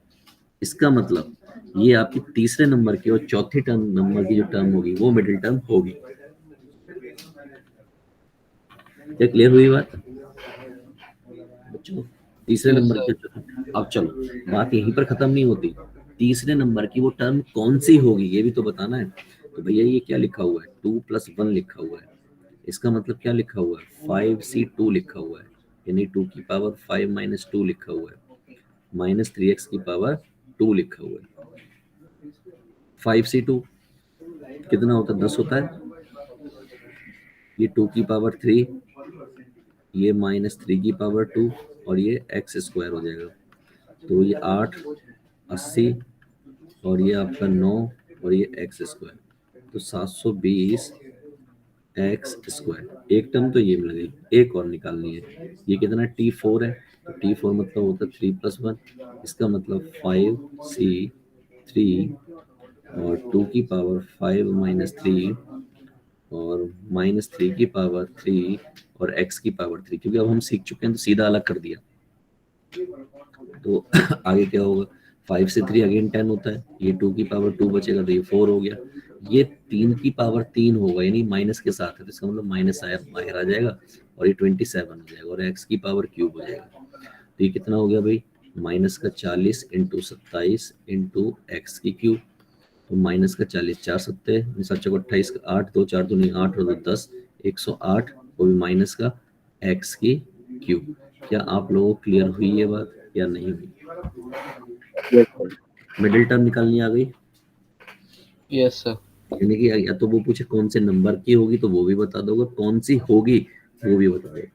इसका मतलब ये आपकी तीसरे नंबर की और चौथी टर्म नंबर की जो टर्म होगी वो मिडिल टर्म होगी। क्या क्लियर हुई बात बच्चों, तीसरे Yes, नंबर sir. के। अब चलो, बात यहीं पर खत्म नहीं होती, तीसरे नंबर की वो टर्म कौन सी होगी ये भी तो बताना है। तो भैया ये क्या लिखा हुआ है, 2+1 लिखा हुआ है, इसका मतलब क्या लिखा हुआ है, 5c2 लिखा हुआ है, यानी 2⁵ - 2 लिखा हुआ है, -3x⁵2 लिखा हुआ है। 5c2 कितना होता है, 10 होता है, ये 2⁵3, ये -3⁵2 और ये x² हो जाएगा, तो ये 8 80 और ये आपका 9 और ये x², तो 720 x²। एक टर्म तो ये मिल गई, एक और निकालनी है, ये कितना t4 है, तो t4 मतलब होता है 3+1, इसका मतलब 5c3 और 2⁵ और -3⁵3 और x⁵3, क्योंकि अब हम सीख चुके हैं तो सीधा अलग कर दिया, तो आगे क्या होगा, 5 से 3 अगेन 10 होता है, ये 2⁵2 बचेगा तो ये 4 हो गया, ये 3⁵3 होगा यानी माइनस के साथ है, तो इसका मतलब माइनस आया बाहर आ जाएगा और ये 27 हो जाएगा और x⁵³ हो जाएगा। तो ये कितना हो गया भाई, माइनस का 40 इंटू 27 इंटू एक्स की क्यूब। तो माइनस का 40 4 सत्ते 7 को 28 का 8 2 4 2 नहीं 8 और 10 108, वो भी माइनस का एक्स की क्यूब। क्या आप लोगों को क्लियर हुई ये बात या नहीं हुई? Yes sir. मिडिल टर्म निकालनी आ गई, यस सर। यानी कि या तो वो पूछे कौन से नंबर की होगी तो वो भी बता दोगे, कौन सी होगी वो भी बता दोगे।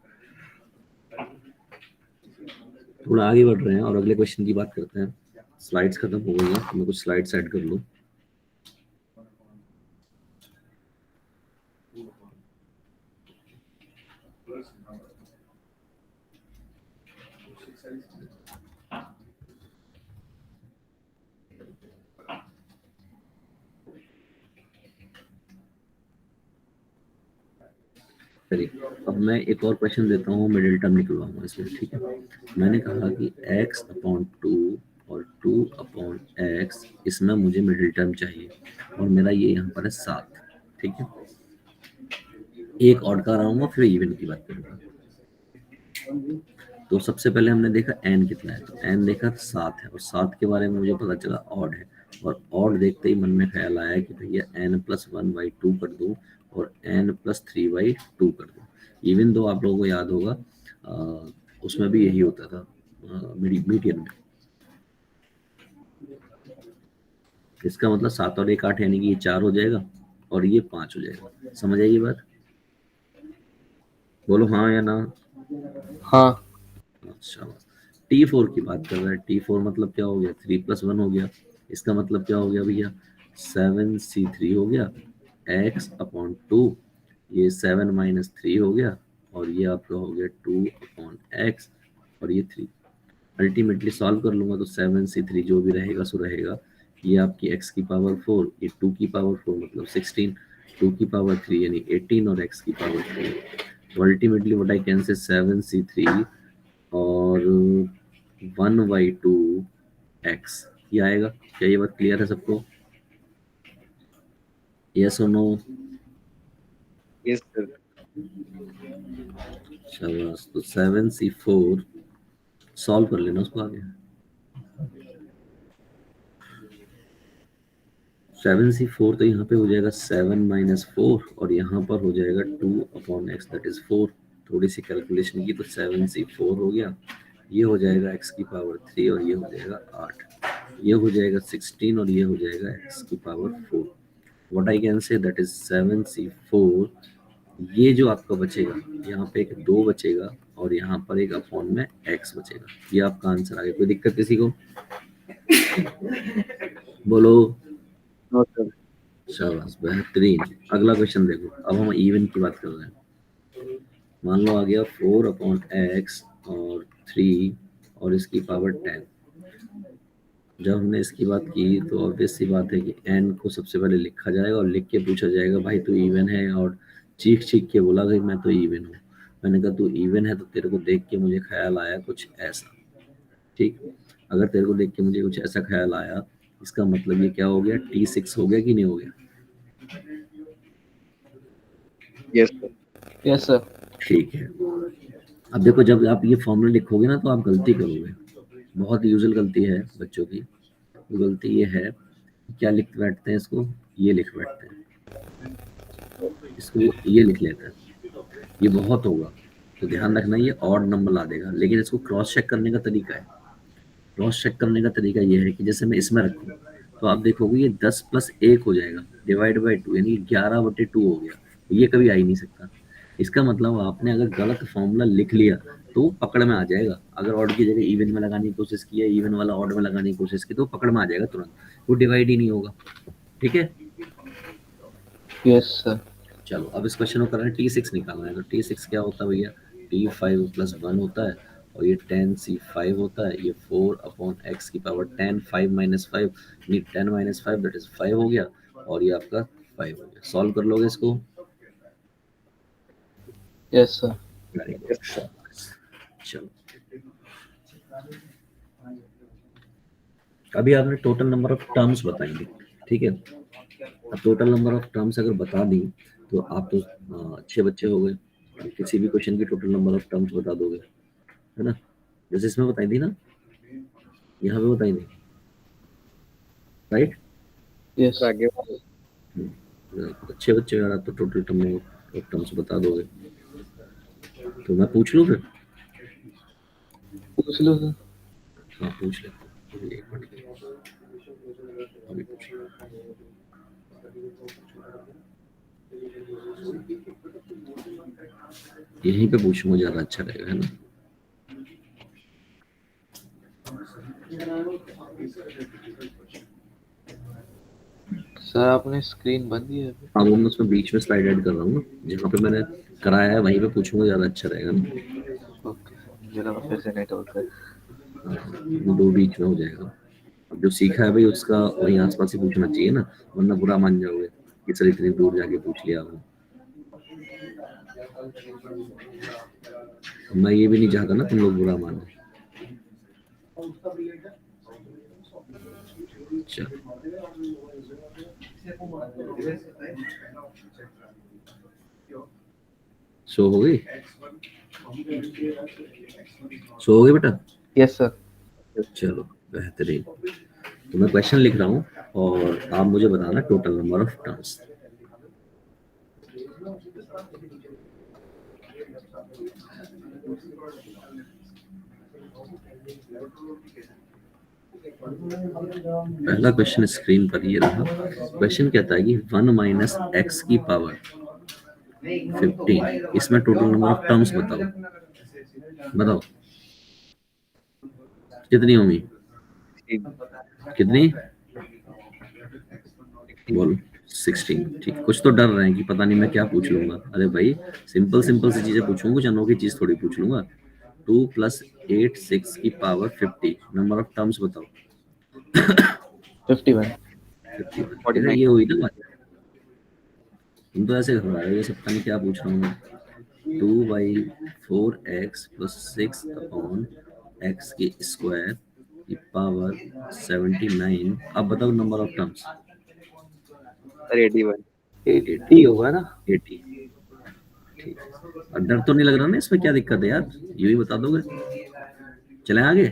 थोड़ा आगे बढ़ रहे हैं और अगले क्वेश्चन की बात करते हैं। स्लाइड्स खत्म हो गई हैं, तो मैं कुछ स्लाइड्स ऐड कर लूँ। चलिए अब मैं एक और क्वेश्चन देता हूँ, मिडिल टर्म निकलवाऊंगा इसमें, ठीक है। मैंने कहा कि x अपॉन 2 और 2 अपॉन एक्स, इसमें मुझे मिडिल टर्म चाहिए और मेरा ये यहाँ पर है 7, ठीक है। एक ऑड का आऊंगा फिर इवन की बात करूंगा। तो सबसे पहले हमने देखा n कितना है, तो n देखा 7 है और 7 के बारे में मुझे पता चला ऑड है, और ऑड देखते ही मन में ख्याल आया कि भैया n+1/2 कर दूं और n+3/2 कर दूं। इवन दो आप लोगों को याद होगा उसमें भी यही होता था मीडियन में। इसका मतलब 7 और 1 8, यानी कि ये 4 हो जाएगा और ये 5 हो जाएगा। समझ आएगी बात? बोलो हाँ या ना। हाँ। अच्छा, T4 की बात कर रहे हैं। T4 मतलब क्या हो गया, 3+1 हो गया। इसका मतलब क्या हो गया भैया, 7C3 हो गया x अपॉन 2, ये 7 - 3 हो गया और ये आपका हो गया 2 अपॉन एक्स और ये 3। अल्टीमेटली सॉल्व कर लूंगा तो 7C3 जो भी रहेगा सो रहेगा। ये आपकी x की पावर 4, ये 2 की पावर 4 मतलब 16, 2 की पावर 3 यानी 18 और x की पावर 4। तो अल्टीमेटली व्हाट आई कैन से 7C3 और 1/2 x ये आएगा। क्या ये बात क्लियर है सबको? यस और नो? Yes sir. शाबाश। तो 7C4 सॉल्व कर लेना उसको आगे। 7C4 तो यहाँ पे हो जाएगा 7 - 4 और यहाँ पर हो जाएगा 2 अपॉन एक्स दैट इज 4। थोड़ी सी कैलकुलेशन की तो 7C4 हो गया, ये हो जाएगा x की पावर 3 और ये हो जाएगा 8, ये हो जाएगा 16 और ये हो जाएगा x की power 4। What I can say that is 7C4। ये जो आपका बचेगा, यहाँ पे एक 2 बचेगा और यहाँ पर एक अपॉन में x बचेगा। ये आपका आंसर आ गया। कोई दिक्कत किसी को? बोलो। No sir. शाबाश, बेहतरीन। अगला क्वेश्चन देखो, अब हम इवन की बात कर रहे हैं। मान लो आ गया 4 अपॉन एक्स और 3 और इसकी पावर 10। जब हमने इसकी बात की तो ऑब्वियस सी बात है कि n को सबसे पहले लिखा जाएगा और लिख के पूछा जाएगा भाई तू इवन है, और चीख चीख के बोला भाई मैं तो इवन हूँ। मैंने कहा तू इवन है तो तेरे को देख के मुझे ख्याल आया कुछ ऐसा, ठीक। अगर तेरे को देख के मुझे कुछ ऐसा ख्याल आया, इसका मतलब ये क्या हो गया, T6 हो गया कि नहीं हो गया? Yes sir. Yes sir. ठीक है। अब देखो जब आप ये फॉर्मूला लिखोगे ना तो आप गलती करोगे, बहुत यूजुअल गलती है बच्चों की। गलती ये है, क्या लिख बैठते हैं इसको, ये लिख बैठते हैं, इसको ये लिख लेते हैं। ये बहुत होगा तो ध्यान रखना ये ऑड नंबर ला देगा, लेकिन इसको क्रॉस चेक करने का तरीका है। क्रॉस चेक करने का तरीका ये है कि जैसे मैं इसमें रखूँ तो आप देखोगे ये 10 + 1 हो जाएगा डिवाइड बाई 2, यानी 11/2 हो गया। ये कभी आ ही नहीं सकता। इसका मतलब आपने अगर गलत फॉर्मूला लिख लिया तो वो पकड़ में आ जाएगा। अगर ऑड की जगह इवन में लगाने की कोशिश की है, इवन वाला ऑड में लगाने की कोशिश की तो पकड़ में आ जाएगा तुरंत, वो डिवाइड ही नहीं होगा। ठीक है। Yes sir. चलो अब इस क्वेश्चन को कर रहे हैं T6 निकालना है। तो T6 क्या होता है भैया, T5 + 1 होता है और ये 10C5 होता है, ये 4 अपॉन x की पावर 10, 5 - 5 यानी 10 - 5 दैट इज 5 हो गया और ये आपका 5 हो गया। सॉल्व कर लोगे इसको? Yes sir. वेरी गुड, शाबाश। चलो अभी आपने टोटल नंबर ऑफ टर्म्स बताएंगे, ठीक है। अब टोटल नंबर ऑफ टर्म्स अगर बता दी तो आप तो अच्छे बच्चे हो गए, किसी भी क्वेश्चन की टोटल नंबर ऑफ टर्म्स बता दोगे, है ना। जैसे इसमें बताई थी ना, यहाँ पे बताई थी, राइट? यस फिर आगे वाले अच्छे बच्चे यार, आप तो टोटल टर्म्स बता दोगे। तो मैं पूछ लूँ फिर? पूछ लो सर। हाँ पूछ लेता हूँ, एक मिनट अभी पूछ लो। यहीं पे पूछूंगा, ज्यादा अच्छा रहेगा, है ना? सर आपने स्क्रीन बंद की है अभी? हाँ वो मैं उसमें बीच में स्लाइड ऐड कर रहा हूँ ना, जहाँ पे मैंने कराया है वहीं पे पूछूंगा, ज्यादा अच्छा रहेगा ना। ओके सर, मुझे लगा फिर से नेटवर्क है। हाँ, दो बीच में हो जाएगा। अब जो सीखा है भाई उसका वहीं आसपास ही पूछना चाहिए ना, वरना बुरा मान जाओगे कि सर इतनी दूर जाके पूछ लिया आपने। मैं ये भी नहीं चाहता ना तुम लोग बुरा मानो। चलो सो हो गई, सो हो गई बेटा? Yes sir. चलो बेहतरीन। तो मैं क्वेश्चन लिख रहा हूँ और आप मुझे बताना टोटल नंबर ऑफ टर्म्स। पहला क्वेश्चन स्क्रीन पर ये रहा। क्वेश्चन कहता है कि 1 माइनस एक्स की पावर 15, इसमें टोटल नंबर ऑफ टर्म्स बताओ। बताओ कितनी होंगी? कितनी? बोलो 16। ठीक, कुछ तो डर रहे हैं कि पता नहीं मैं क्या पूछ लूंगा। अरे भाई सिंपल सिंपल सी चीजें पूछूंगा, कुछ अनोखी चीज थोड़ी पूछ लूंगा। 2 + 8 6 की पावर 50, नंबर ऑफ टर्म्स बताओ। 51। 51। अरे ये हुई ना बात, तुम तो ऐसे घबरा रहे हो जैसे पता नहीं क्या पूछ रहा हूँ मैं। 2/4x + 6 अपॉन x की स्क्वायर की पावर 79। अब बताओ नंबर ऑफ टर्म्स। सर 81 80 होगा ना? 80। ठीक, और डर तो नहीं लग रहा ना इसमें? क्या दिक्कत है यार, यूं ही बता दोगे? चलें आगे?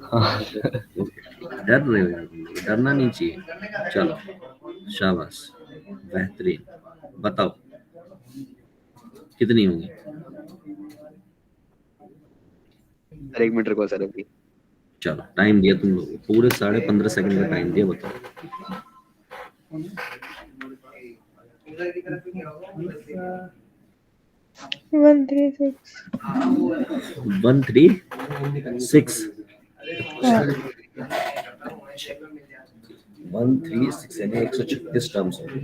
हाँ ओके, डर रहे हो यार तुम लोग, डरना नहीं चाहिए। चलो शाबाश, बेहतरीन। बताओ कितनी होंगी? सर 1 मिनट रुको सर अभी। चलो टाइम दिया तुम लोग पूरे 15.5 सेकंड का टाइम दिया, बताओ। 136. 136। हाँ. 136 यानी 136 टर्म्स होंगे।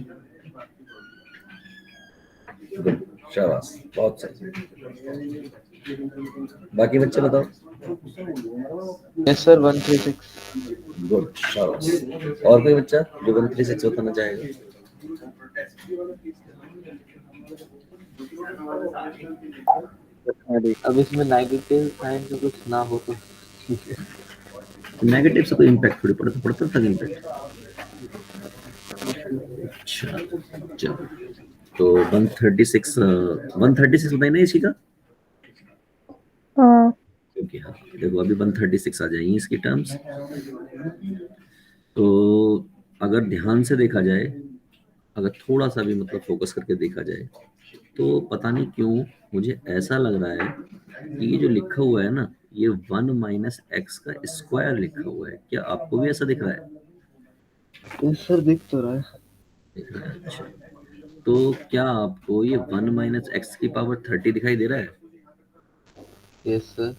गुड, शाबाश, बहुत सही। बाकी बच्चे बताओ। Yes sir 136। गुड, शाबाश। और कोई बच्चा जो 136 बताना चाहेगा? अब इसमें नेगेटिव साइन का कुछ ना हो तो ठीक है। नेगेटिव से कोई इम्पैक्ट थोड़ी पड़ता, पड़ता था इम्पैक्ट। अच्छा चलो, तो 136 136 बताइए ना इसी का, हाँ. क्योंकि हाँ देखो अभी 136 आ जाएंगी इसकी टर्म्स। तो अगर ध्यान से देखा जाए, अगर थोड़ा सा भी मतलब फोकस करके देखा जाए, तो पता नहीं क्यों मुझे ऐसा लग रहा है कि ये जो लिखा हुआ है ना, ये 1 माइनस एक्स का स्क्वायर लिखा हुआ है। क्या आपको भी ऐसा दिख रहा है? यस सर दिख तो रहा है। दिख रहा है, अच्छा। तो क्या आपको ये 1 माइनस एक्स की पावर 30 दिखाई दे रहा है? Yes sir.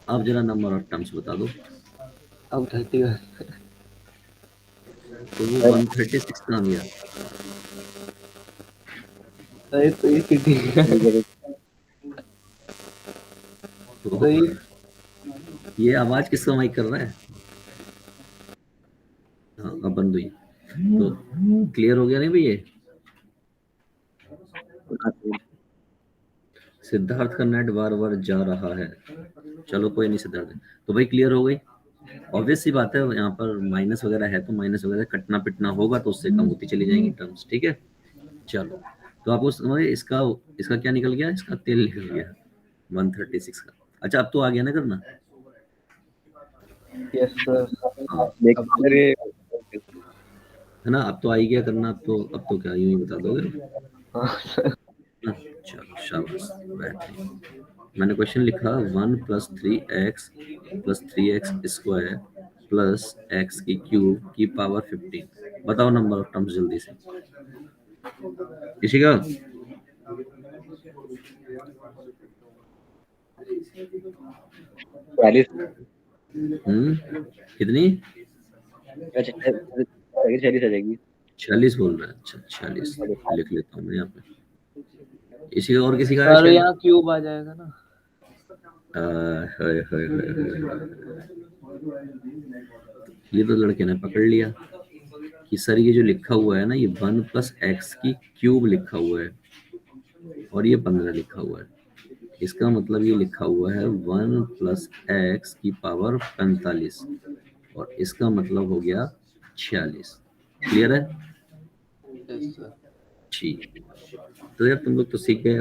आप जरा नंबर ऑफ टर्म्स बता दो। अब 31। तो वो 136 कहाँ गया? अरे तो ये ठीक है। तो तो ये आवाज किसका माइक कर रहा है? हाँ अब बंद हुई। तो क्लियर हो गया नहीं भाई? ये सिद्धार्थ का नेट बार बार जा रहा है। चलो कोई नहीं सिद्धार्थ, तो भाई क्लियर हो गई। ऑब्वियस सी बात है, यहाँ पर माइनस वगैरह है तो माइनस वगैरह कटना पिटना होगा तो उससे कम होती चली जाएंगी टर्म्स, ठीक है। चलो, तो आपको समझ इसका इसका क्या निकल गया? इसका तेल निकल गया 136 का। अच्छा अब तो आ गया ना करना? Yes sir. हाँ देख अब अरे है ना, अब तो आई क्या करना, अब तो क्या यूं ही बता दोगे हाँ सर। ना। चलो शाबाश, बेहतरीन। मैंने क्वेश्चन लिखा 1 + 3x + 3x square plus x की क्यूब की पावर 15। बताओ नंबर ऑफ टर्म्स जल्दी से किसी का। 40 कितनी? 40 आ जाएगी। 46 बोल रहा है। अच्छा 46 लिख लेता हूँ मैं यहाँ पे। इसी का और किसी का है सर शायद। यहाँ क्यूब आ जाएगा ना। हाय हाय हाय हाय। ये तो लड़के ने पकड़ लिया कि सर ये जो लिखा हुआ है ना, ये 1 + x की क्यूब लिखा हुआ है और ये 15 लिखा हुआ है। इसका मतलब ये लिखा हुआ है 1 + x की पावर 45 और इसका मतलब हो गया 46। क्लियर है? Yes sir. ठीक। तो यार तुम लोग तो सीख गए।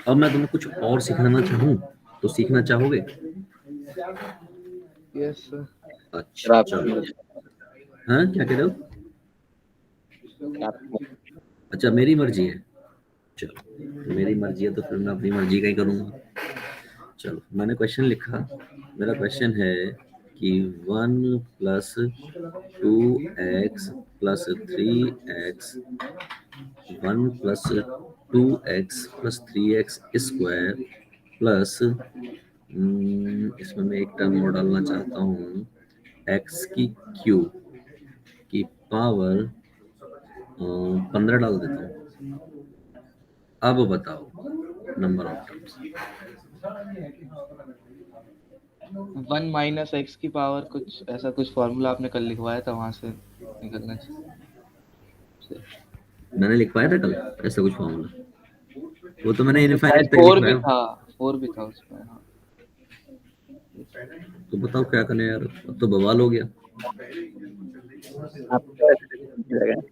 अब मैं तुम्हें कुछ और सिखाना चाहूँ तो सीखना चाहोगे? Yes sir. सर अच्छा आप चलो। हाँ क्या कह रहे हो? अच्छा मेरी मर्जी है। चलो मेरी मर्जी है तो फिर मैं अपनी मर्जी का ही करूँगा। चलो मैंने क्वेश्चन लिखा। मेरा क्वेश्चन है कि 1 + 2x + 3x 1 + 2x + 3x square plus इसमें मैं एक टर्म और डालना चाहता हूँ x की क्यूब की पावर 15 डाल देता हूँ। अब बताओ नंबर ऑफ टर्म्स। 1 - x की पावर कुछ ऐसा कुछ फॉर्मूला आपने कल लिखवाया था, वहां से निकलना चाहिए। मैंने लिखवाया था कल ऐसा कुछ फॉर्मूला? वो तो मैंने शायद इनफाइनाइट तक 4 भी लिखवाया। था, 4 भी था उसमें। हाँ तो बताओ क्या करने यार, अब तो बवाल हो गया। आपको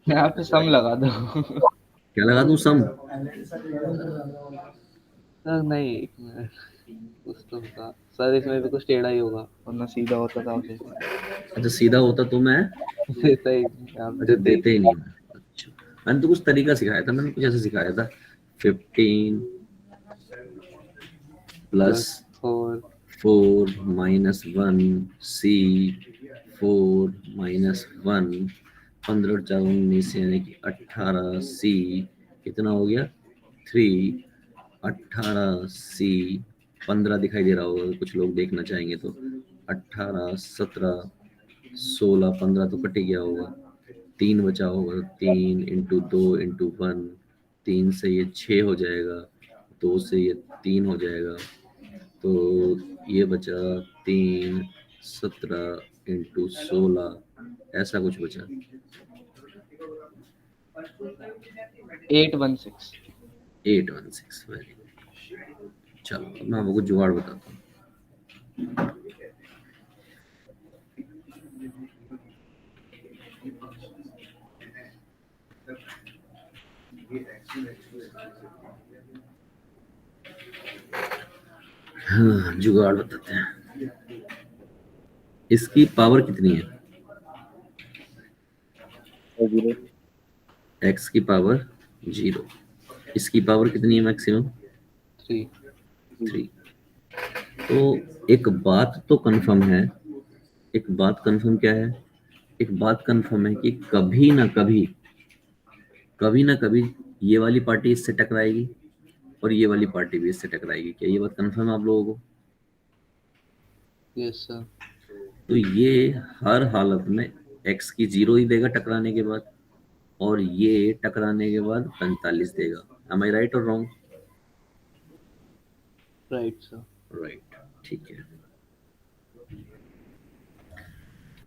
यहाँ पे सम लगा दो। क्या लगा दूं सम? सर नहीं, एक मिनट, कुछ तो होगा सर, इसमें भी कुछ टेढ़ा ही होगा, वरना सीधा होता था आप अच्छा सीधा होता तो मैं देता ही नहीं, आप अच्छा देते ही देते ही नहीं मैं। अच्छा मैंने तो कुछ तरीका सिखाया था, मैंने कुछ ऐसा सिखाया था 15 प्लस +4 4 - 1 c 4 - 1 15 और 4 19 यानी कि 18 c कितना हो गया 3 18 c 15 दिखाई दे रहा होगा कुछ लोग देखना चाहेंगे तो 18 17 16 15 तो कट ही गया होगा 3 बचा होगा 3 × 2 × 1 3 से ये 6 हो जाएगा 2 से ये 3 हो जाएगा तो ये बचा 3 17 × 16 ऐसा कुछ बचा 816। 816। Very good. चलो अब मैं आपको जुगाड़ बताता हूँ। हाँ जुगाड़ बताते हैं। इसकी पावर कितनी है? 0 x की पावर 0। इसकी पावर कितनी है मैक्सिमम? 3। 3। तो एक बात तो कंफर्म है, एक बात कंफर्म क्या है? एक बात कंफर्म है कि कभी ना कभी ये वाली पार्टी इससे टकराएगी और ये वाली पार्टी भी इससे टकराएगी। क्या ये बात कंफर्म है आप लोगों को? Yes sir. तो ये हर हालत में x की 0 ही देगा टकराने के बाद और ये टकराने के बाद 45 देगा। एम आई राइट और रॉन्ग? Right sir. राइट। ठीक है।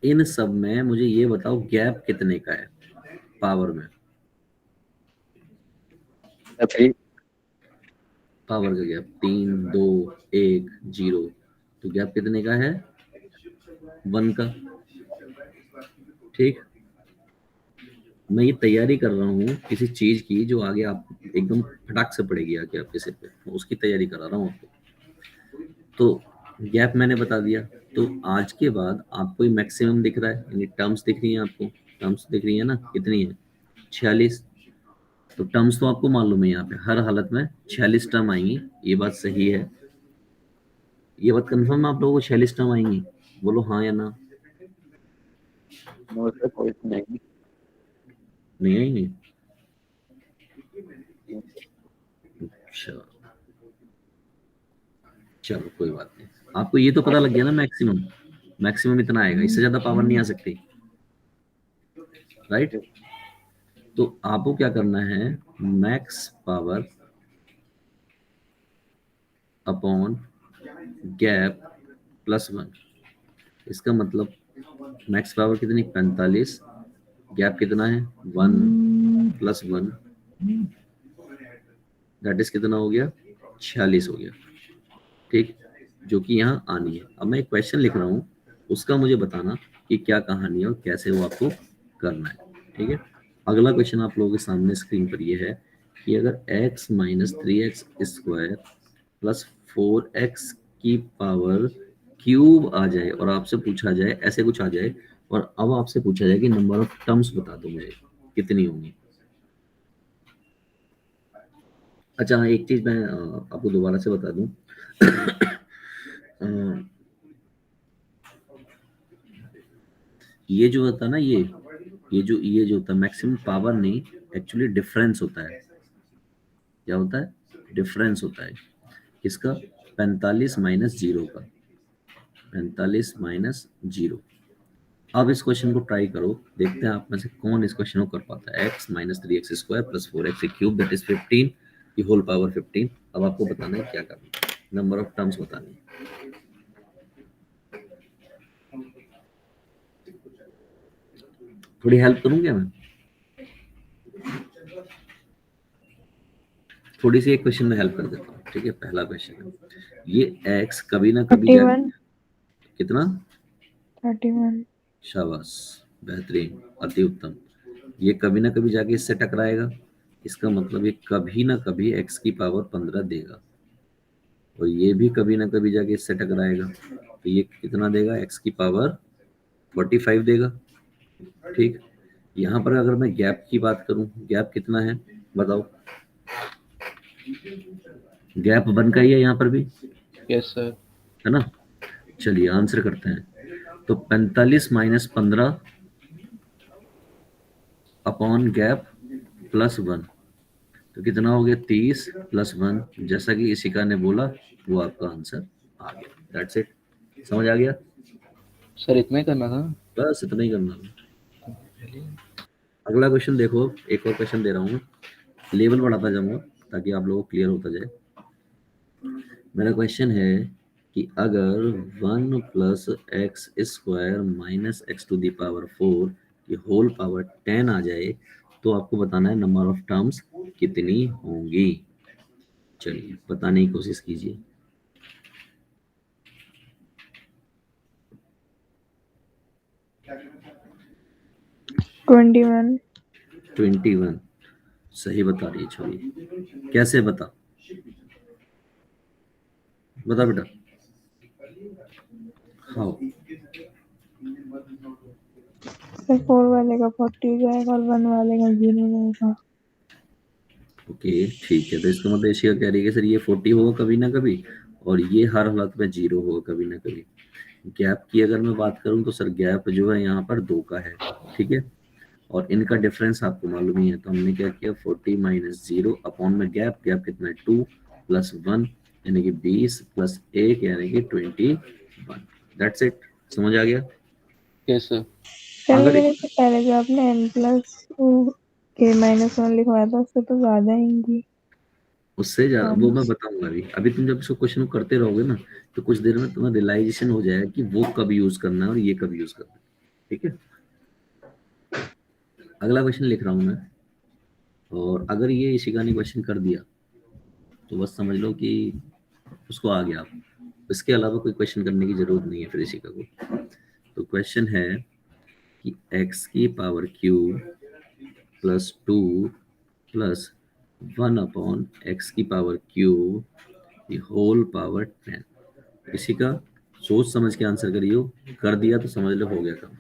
इन सब में मुझे ये बताओ गैप कितने का है पावर में? 3 पावर का गैप 3 2 1 0। तो गैप कितने का है? 1 का। ठीक। मैं ये तैयारी कर रहा हूँ किसी चीज की जो आगे आप एकदम फटाक से पड़ेगी आगे आपके सिर पे, तो उसकी तैयारी करा रहा हूँ आपको। तो गैप मैंने बता दिया। तो आज के बाद आपको ये मैक्सिमम दिख रहा है, यानी टर्म्स दिख रही है आपको, टर्म्स दिख रही है ना, कितनी है 46। तो टर्म्स तो आपको मालूम है, यहाँ पे हर हालत में 46 टर्म आएंगी, ये बात सही है। ये बात कंफर्म है आप लोगों को 46 टर्म आएंगी? बोलो हाँ या ना। नो सर, कोई नहीं। नहीं आएंगी? अच्छा चलो कोई बात नहीं, आपको ये तो पता लग गया ना मैक्सिमम, मैक्सिमम इतना आएगा, इससे ज्यादा पावर नहीं आ सकती, राइट? तो आपको क्या करना है, max power upon gap plus 1। इसका मतलब मैक्स पावर कितनी, 45, गैप कितना है 1 प्लस 1, दैट इज कितना हो गया, 46 हो गया, ठीक, जो कि यहाँ आनी है। अब मैं एक क्वेश्चन लिख रहा हूँ, उसका मुझे बताना कि क्या कहानी है और कैसे वो आपको करना है, ठीक है। अगला क्वेश्चन आप लोगों के सामने स्क्रीन पर ये है कि अगर x minus 3x square plus 4x की पावर क्यूब आ जाए और आपसे पूछा जाए, ऐसे कुछ आ जाए, और अब आपसे पूछा जाए कि नंबर ऑफ टर्म्स बता दो मुझे कितनी होंगी। अच्छा हाँ, एक चीज मैं आपको दोबारा से बता दूं ये जो होता है ना, ये जो होता है मैक्सिमम पावर नहीं, एक्चुअली डिफरेंस होता है। क्या होता है, डिफरेंस होता है किसका, 45 माइनस 0 का, 45 माइनस 0। अब इस क्वेश्चन को ट्राई करो, देखते हैं आप में से कौन इस क्वेश्चन को कर पाता है। x minus 3x square plus 4x cube that is 15 की होल पावर 15। अब आपको बताना है क्या करना है, नंबर ऑफ टर्म्स बतानी है। थोड़ी हेल्प करूं क्या मैं, थोड़ी सी एक क्वेश्चन में हेल्प कर देता हूँ, ठीक है। पहला क्वेश्चन है, ये x कभी ना कभी 31 कितना, 31 शाबाश, बेहतरीन, अति उत्तम। ये कभी ना कभी जाके इससे टकराएगा, इसका मतलब ये कभी ना कभी x की पावर 15 देगा, और ये भी कभी ना कभी जाके इससे टकराएगा, तो ये कितना देगा, x की पावर 45 देगा, ठीक। यहाँ पर अगर मैं गैप की बात करूं, गैप कितना है बताओ, गैप 1 का ही है यहाँ पर भी, यस सर। है ना। चलिए आंसर करते हैं, तो 45 माइनस 15 अपॉन गैप प्लस 1, तो कितना हो गया 30 प्लस 1, जैसा कि इशिका ने बोला वो आपका आंसर आ गया, दैट्स इट। समझ आ गया, सर इतना ही करना था। बस इतना ही करना है। अगला क्वेश्चन देखो, एक और क्वेश्चन दे रहा हूँ, लेवल बढ़ाता जाऊंगा ताकि आप लोगों को क्लियर होता जाए। मेरा क्वेश्चन है कि अगर 1 plus x square minus x to the power 4 की होल पावर 10 आ जाए, तो आपको बताना है नंबर ऑफ टर्म्स कितनी होंगी। चलिए बताने की कोशिश कीजिए। ट्वेंटी वन 21 सही बता रही है छोरी, कैसे बता बेटा, हाउ। सर 4 वाले का 40 जाएगा और 1 वाले का 0 जाएगा। ओके ठीक है, तो इसका मतलब एशिया कह रही है कि सर ये 40 होगा कभी ना कभी, और ये हर हालत में 0 होगा कभी ना कभी। गैप की अगर मैं बात करूं तो सर गैप जो है यहाँ पर 2 का है, ठीक है, और इनका डिफरेंस आपको मालूम ही है, तो हमने क्या किया 40 माइनस 0 अपॉन में गैप, गैप कितना है 2 प्लस 1 यानी कि 20 प्लस 1 यानी कि 21, दैट्स इट। समझ आ गया। Yes sir. सर अगर मेरे से पहले जो आपने n प्लस k माइनस 1 लिखवाया था उससे तो ज्यादा आएंगी। उससे ज्यादा वो मैं बताऊंगा अभी, अभी तुम जब इसको क्वेश्चन को करते रहोगे ना, तो कुछ देर में तुम्हें रियलाइजेशन हो जाएगा कि वो कब यूज करना है और ये कब यूज करना है, ठीक है। अगला क्वेश्चन लिख रहा हूं मैं, और अगर ये इशिका ने क्वेश्चन कर दिया तो बस समझ लो कि उसको आ गया आप, इसके अलावा कोई क्वेश्चन करने की जरूरत नहीं है फिर इशिका को। तो क्वेश्चन है कि x की power cube plus 2 plus 1 upon x की power cube the whole power 10। इसी का सोच समझ के आंसर करियो, कर दिया तो समझ लो हो गया काम।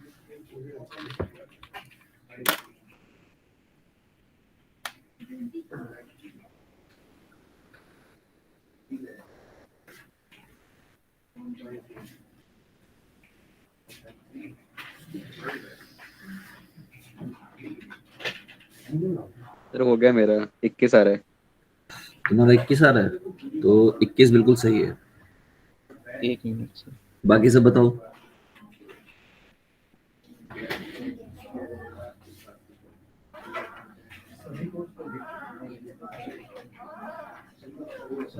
सर हो गया मेरा 21 आ रहा है। तुम्हारा 21 आ रहा है, तो 21 बिल्कुल सही है। 1 मिनट सर। बाकी सब बताओ।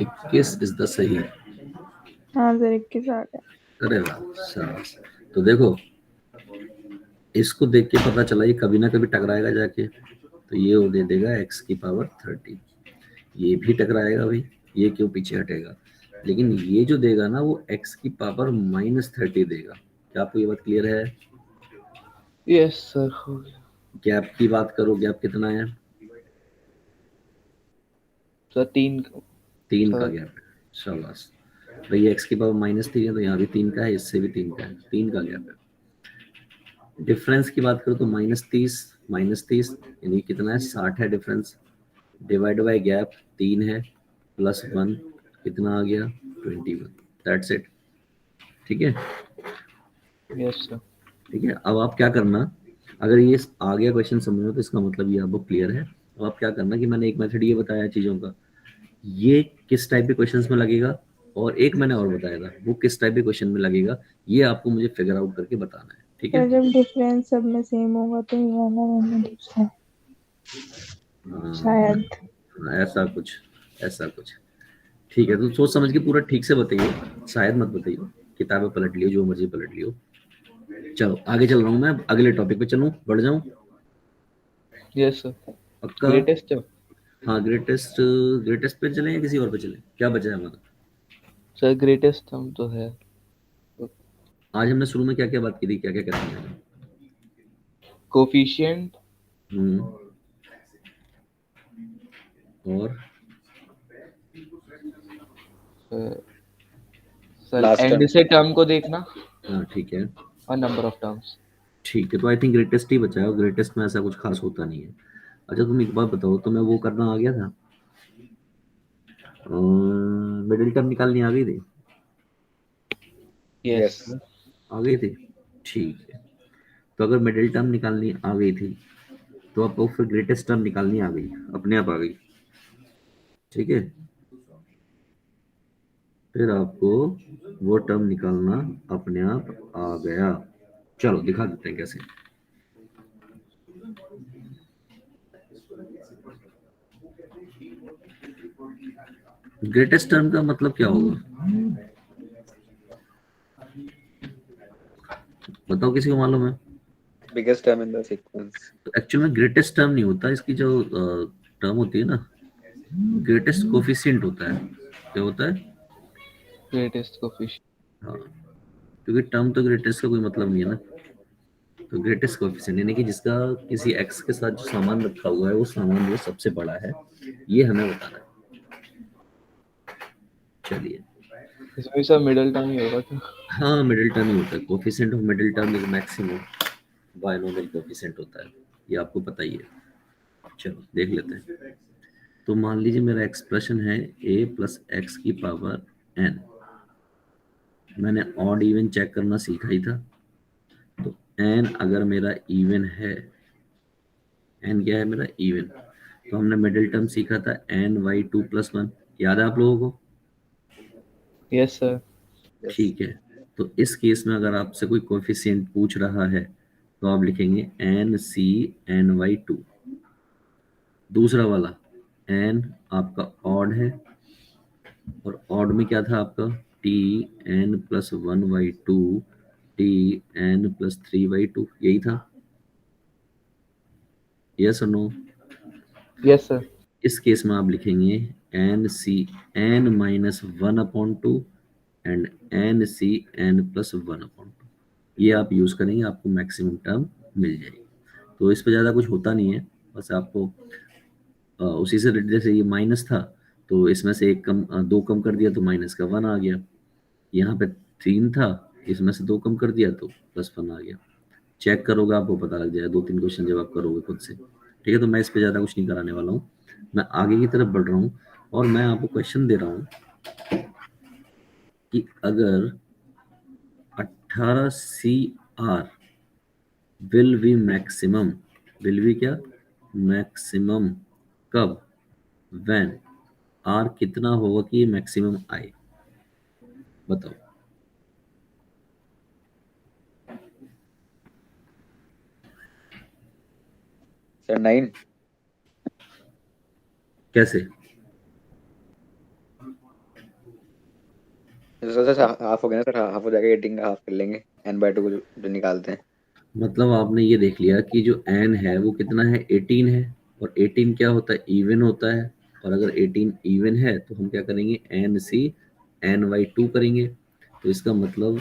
इक्कीस इज द सही। हाँ सर 21 आ गया। अरे वाह, शाबाश। तो देखो, इसको देख के पता चला ये कभी ना कभी टकराएगा जाके, तो ये वो दे देगा x की पावर 30। ये भी टकराएगा भाई, ये क्यों पीछे हटेगा, लेकिन ये जो देगा ना वो x की पावर -30 देगा। क्या आपको ये बात क्लियर है? यस सर हो गया। गैप की बात करो, गैप कितना है? सर 3 3 का सर गैप है। शाबाश भाई, x की पावर -3 है तो यहाँ भी 3 का है, इससे भी 3 का है, 3 का गैप है। डिफरेंस की बात करो तो -30 यानी कितना है, 60 है डिफरेंस। डिवाइड बाय गैप 3 है, प्लस 1 कितना आ गया, 21। That's it. ठीक है, यस सर। ठीक है। अब आप क्या करना, अगर ये आ गया क्वेश्चन समझ में तो इसका मतलब ये आपको क्लियर है। अब आप क्या करना कि मैंने एक मेथड ये बताया चीज़ों का, ये किस टाइप के क्वेश्चंस में लगेगा, और एक मैंने और बताया था वो किस टाइप के क्वेश्चन में लगेगा, ये आपको मुझे फिगर आउट करके बताना है। ठीक है, सर जब डिफरेंस सब में सेम होगा तो ये वाला मैंने दूसरा हाँ, शायद। ऐसा कुछ, ऐसा कुछ। ठीक है, तो सोच समझ के पूरा ठीक से बताइए, शायद मत बताइए। किताबें पलट लियो, जो मर्जी पलट लियो। चलो आगे चल रहा हूँ मैं, अगले टॉपिक पे चलूँ, बढ़ जाऊँ? Yes sir. पक्का? ग्रेटेस्ट है हाँ, ग्रेटेस्ट। ग्रेटेस्ट पे चलें या किसी और पे चलें, क्या बचा है हमारा? सर। ग्रेटेस्ट हम तो है। आज हमने शुरू में क्या क्या बात की थी, क्या क्या करना है? कोफिशिएंट और सर Last एंड term. से टर्म को देखना हाँ ठीक है, और नंबर ऑफ टर्म्स। ठीक है। तो आई थिंक ग्रेटेस्ट ही बचा है, और ग्रेटेस्ट में ऐसा कुछ खास होता नहीं है। अच्छा तुम एक बात बताओ, तुम्हें वो करना आ गया था, मिडिल टर्म निकालनी आ गई थी? Yes Yes. सर। आ गई थी, ठीक है। तो अगर मिडिल टर्म निकालनी आ गई थी तो आपको फिर ग्रेटेस्ट टर्म निकालनी आ गई, अपने आप आ गई। ठीक है, फिर आपको वो टर्म निकालना अपने आप आ गया। चलो दिखा देते हैं कैसे। ग्रेटेस्ट टर्म का मतलब क्या होगा, बताओ, किसी को मालूम है? Biggest term in the sequence. तो एक्चुअल में ग्रेटेस्ट टर्म नहीं होता, इसकी जो टर्म होती है ना, ग्रेटेस्ट कोफिशिएंट होता है। क्या होता है? Greatest coefficient. हाँ, क्योंकि टर्म तो ग्रेटेस्ट का कोई मतलब नहीं है ना। तो ग्रेटेस्ट कोफिशिएंट यानी कि जिसका किसी एक्स के साथ जो सामान रखा हुआ है वो सामान जो सबसे बड़ा है, ये हमें बताना है। चलिए, इसमें सर मिडिल टर्म ही होगा क्या? हाँ मिडिल टर्म ही होता है। Coefficient of middle term is maximum binomial coefficient होता है, ये आपको पता ही है। चलो देख लेते हैं। तो मान लीजिए मेरा एक्सप्रेशन है a प्लस एक्स की पावर n। मैंने ऑड इवन चेक करना सीखा ही था, तो n अगर मेरा इवन है, n क्या है मेरा, इवन, तो हमने मिडिल टर्म सीखा था n/2 + 1, याद है आप लोगों को? Yes sir. Yes. ठीक है, तो इस केस में अगर आपसे कोई कोएफिशिएंट पूछ रहा है तो आप लिखेंगे n/2। दूसरा वाला n आपका ऑड है, और ऑड में क्या था आपका, Tn+1/2 Tn+3/2, यही था, यस और नो? Yes sir. इस केस में आप लिखेंगे n-1/2 एंड n+1/2। ये आप यूज करेंगे, आपको मैक्सिमम टर्म मिल जाएगी। तो इस पे ज़्यादा कुछ होता नहीं है, बस आपको उसी से related, जैसे ये माइनस था तो इसमें से एक कम 2 कम कर दिया तो माइनस का 1 आ गया। यहाँ पे 3 था, इसमें से 2 कम कर दिया तो प्लस 1 आ गया। चेक करोगे आपको पता लग जाएगा, 2-3 क्वेश्चन जब आप करोगे खुद से। ठीक है, तो मैं इस पे ज़्यादा कुछ नहीं कराने वाला हूँ, मैं आगे की तरफ बढ़ रहा हूँ और मैं आपको क्वेश्चन दे रहा हूँ कि अगर 18CR will be maximum, will be क्या, मैक्सिमम कब, व्हेन आर कितना होगा कि मैक्सिमम आए, बताओ। सर 9। कैसे? सर हाफ हो गया ना सर, हाफ हो जाएगा, 18 का हाफ कर लेंगे n/2 को जो निकालते हैं। मतलब आपने ये देख लिया कि जो n है वो कितना है, 18 है, और 18 क्या होता है, इवन होता है। और अगर 18 इवन है तो हम क्या करेंगे, n/2 करेंगे। तो इसका मतलब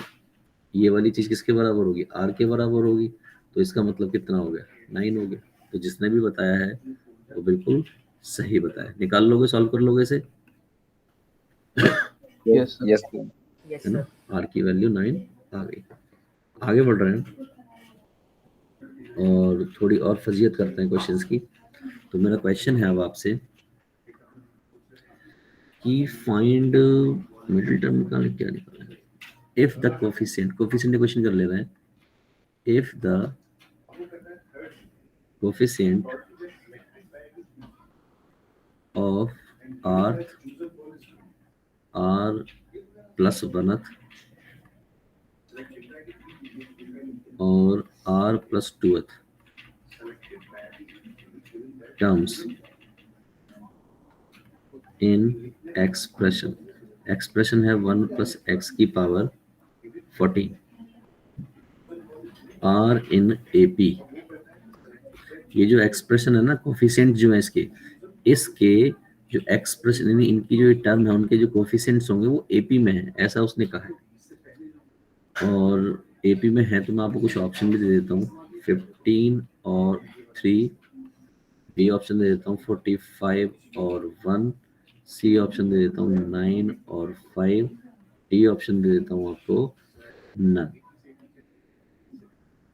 ये वाली चीज किसके बराबर होगी, r के बराबर होगी। तो इसका मतलब कितना हो गया, 9 हो गया। तो जिसने भी बताया है वो बिल्कुल सही बताया। निकाल लोगे, सॉल्व कर लोगे इसे, यस सर। यस है ना। r की वैल्यू 9 आ गई। आगे बढ़ रहे हैं और थोड़ी और फजीयत करते हैं क्वेश्चंस की। तो मेरा क्वेश्चन है अब आपसे कि फाइंड मिडिल टर्म निकालने, क्या निकालना है, if the coefficient, coefficient question कर ले रहे हैं, if the coefficient of r r+1th और r+2th terms in expression, expression है 1 + x की पावर 14 r in AP। ये जो एक्सप्रेशन है ना, कोफिशिएंट जो है इसके जो एक्सप्रेशन यानी इनकी जो टर्म है उनके जो कोफिशिएंट्स होंगे वो एपी में है, ऐसा उसने कहा है। और एपी में है तो मैं आपको कुछ ऑप्शन भी दे देता हूँ, 15 और 3, बी ऑप्शन दे देता हूँ 45 और 1, सी ऑप्शन दे देता हूँ 9 और 5, डी ऑप्शन दे देता हूँ आपको नन।